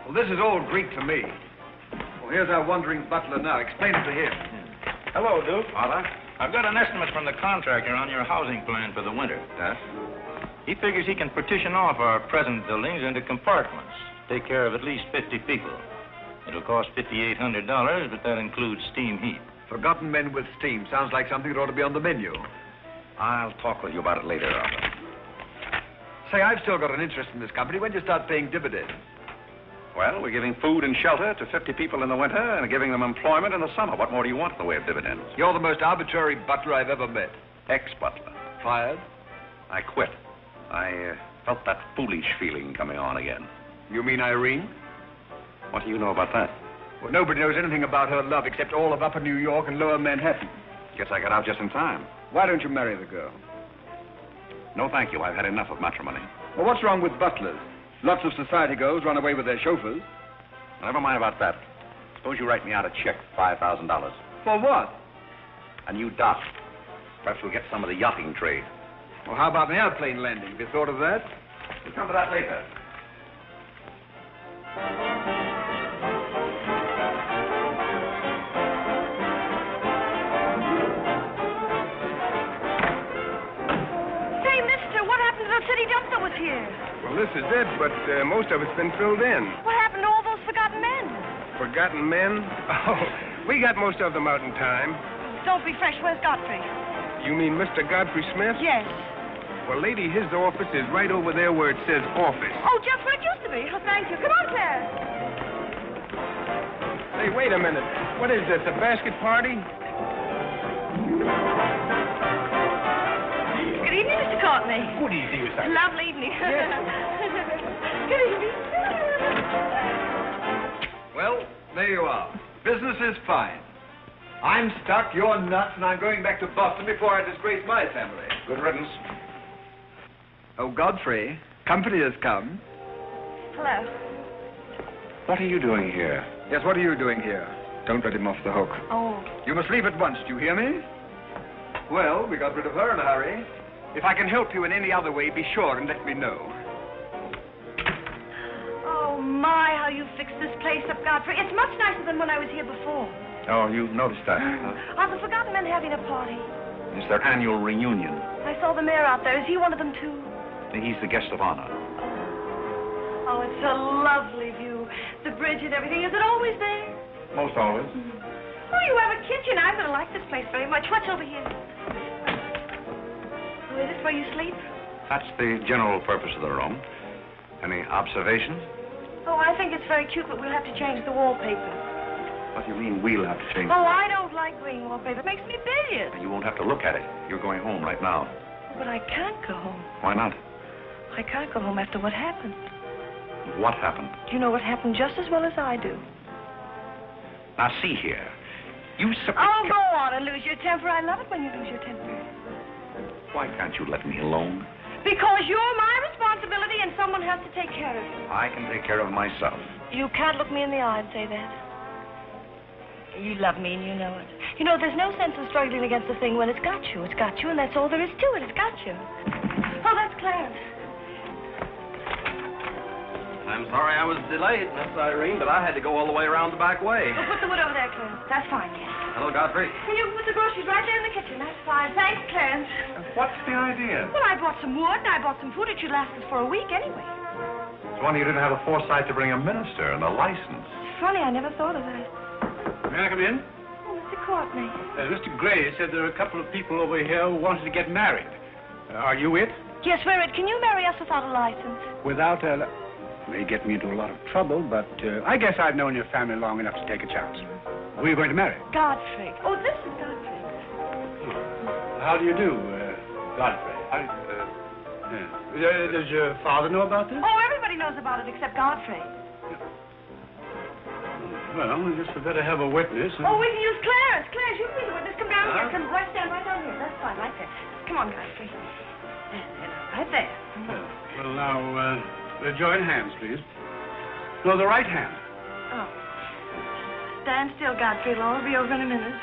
Well, this is all Greek to me. Well, here's our wandering butler now. Explain it to him. Hello, Duke. Father? I've got an estimate from the contractor on your housing plan for the winter. Yes? He figures he can partition off our present buildings into compartments, take care of at least 50 people. It'll cost $5,800, but that includes steam heat. Forgotten men with steam. Sounds like something that ought to be on the menu. I'll talk with you about it later, Arthur. Say, I've still got an interest in this company. When do you start paying dividends? Well, we're giving food and shelter to 50 people in the winter and giving them employment in the summer. What more do you want in the way of dividends? You're the most arbitrary butler I've ever met. Ex-butler. Fired? I quit. I felt that foolish feeling coming on again. You mean Irene? What do you know about that? Well, nobody knows anything about her love except all of Upper New York and Lower Manhattan. Guess I got out just in time. Why don't you marry the girl? No, thank you. I've had enough of matrimony. Well, what's wrong with butlers? Lots of society girls run away with their chauffeurs. Never mind about that. Suppose you write me out a check for $5,000. For what? A new dock. Perhaps we'll get some of the yachting trade. Well, how about an airplane landing? Have you thought of that? We'll come to that later. Say, mister, what happened to the city dump that was here? Well, this is it, but most of it's been filled in. What happened to all those forgotten men? Forgotten men? Oh, we got most of them out in time. Don't be fresh. Where's Godfrey? You mean Mr. Godfrey Smith? Yes. Well, lady, his office is right over there where it says office. Oh, just where it used to be. Oh, thank you. Come on, Claire. Hey, wait a minute. What is this, a basket party? Good evening, Mr. Courtney. Good evening, Miss Irene. Lovely evening. Good evening. Well, there you are. Business is fine. I'm stuck, you're nuts, and I'm going back to Boston before I disgrace my family. Good riddance. Oh, Godfrey, company has come. Hello. What are you doing here? Yes, what are you doing here? Don't let him off the hook. Oh. You must leave at once, do you hear me? Well, we got rid of her in a hurry. If I can help you in any other way, be sure and let me know. Oh, my, how you fixed this place up, Godfrey. It's much nicer than when I was here before. Oh, you noticed that, huh? Are the forgotten men having a party? It's their annual reunion. I saw the mayor out there. Is he one of them, too? He's the guest of honor. Oh, it's a lovely view. The bridge and everything. Is it always there? Most always. Oh, you have a kitchen. I'm going to like this place very much. What's over here? Oh, is this where you sleep? That's the general purpose of the room. Any observations? Oh, I think it's very cute, but we'll have to change the wallpaper. What do you mean we'll have to change? Oh, I don't like green wallpaper. It makes me bilious. You won't have to look at it. You're going home right now. But I can't go home. Why not? I can't go home after what happened. What happened? You know what happened just as well as I do. Now, see here. You Oh, go on and lose your temper. I love it when you lose your temper. Why can't you let me alone? Because you're my responsibility and someone has to take care of you. I can take care of myself. You can't look me in the eye and say that. You love me and you know it. You know, there's no sense in struggling against a thing when it's got you. It's got you, and that's all there is to it. It's got you. Oh, that's Clarence. I'm sorry I was delayed, Miss Irene, but I had to go all the way around the back way. Well, put the wood over there, Clarence. That's fine, yes. Hello, Godfrey. And you put the groceries right there in the kitchen. That's fine. Thanks, Clarence. What's the idea? Well, I bought some wood, and I bought some food. It should last us for a week anyway. It's wonder you didn't have the foresight to bring a minister and a license. It's funny, I never thought of that. May I come in? Oh, Mr. Courtney. Mr. Gray said there are a couple of people over here who wanted to get married. Are you it? Yes, we're it. Can you marry us without a license? Without a... May get me into a lot of trouble, but I guess I've known your family long enough to take a chance. Who are you going to marry? Godfrey. Oh, this is Godfrey. How do you do, Godfrey? Does your father know about this? Oh, everybody knows about it except Godfrey. Well, I guess we better have a witness. Oh, we can use Clarence. Clarence, you can be the witness. Come down here. Come right stand right down here. That's fine, right there. Come on, Godfrey. Right there. Well, now, join hands, please. No, the right hand. Oh. Stand still, Godfrey. It'll all be over in a minute.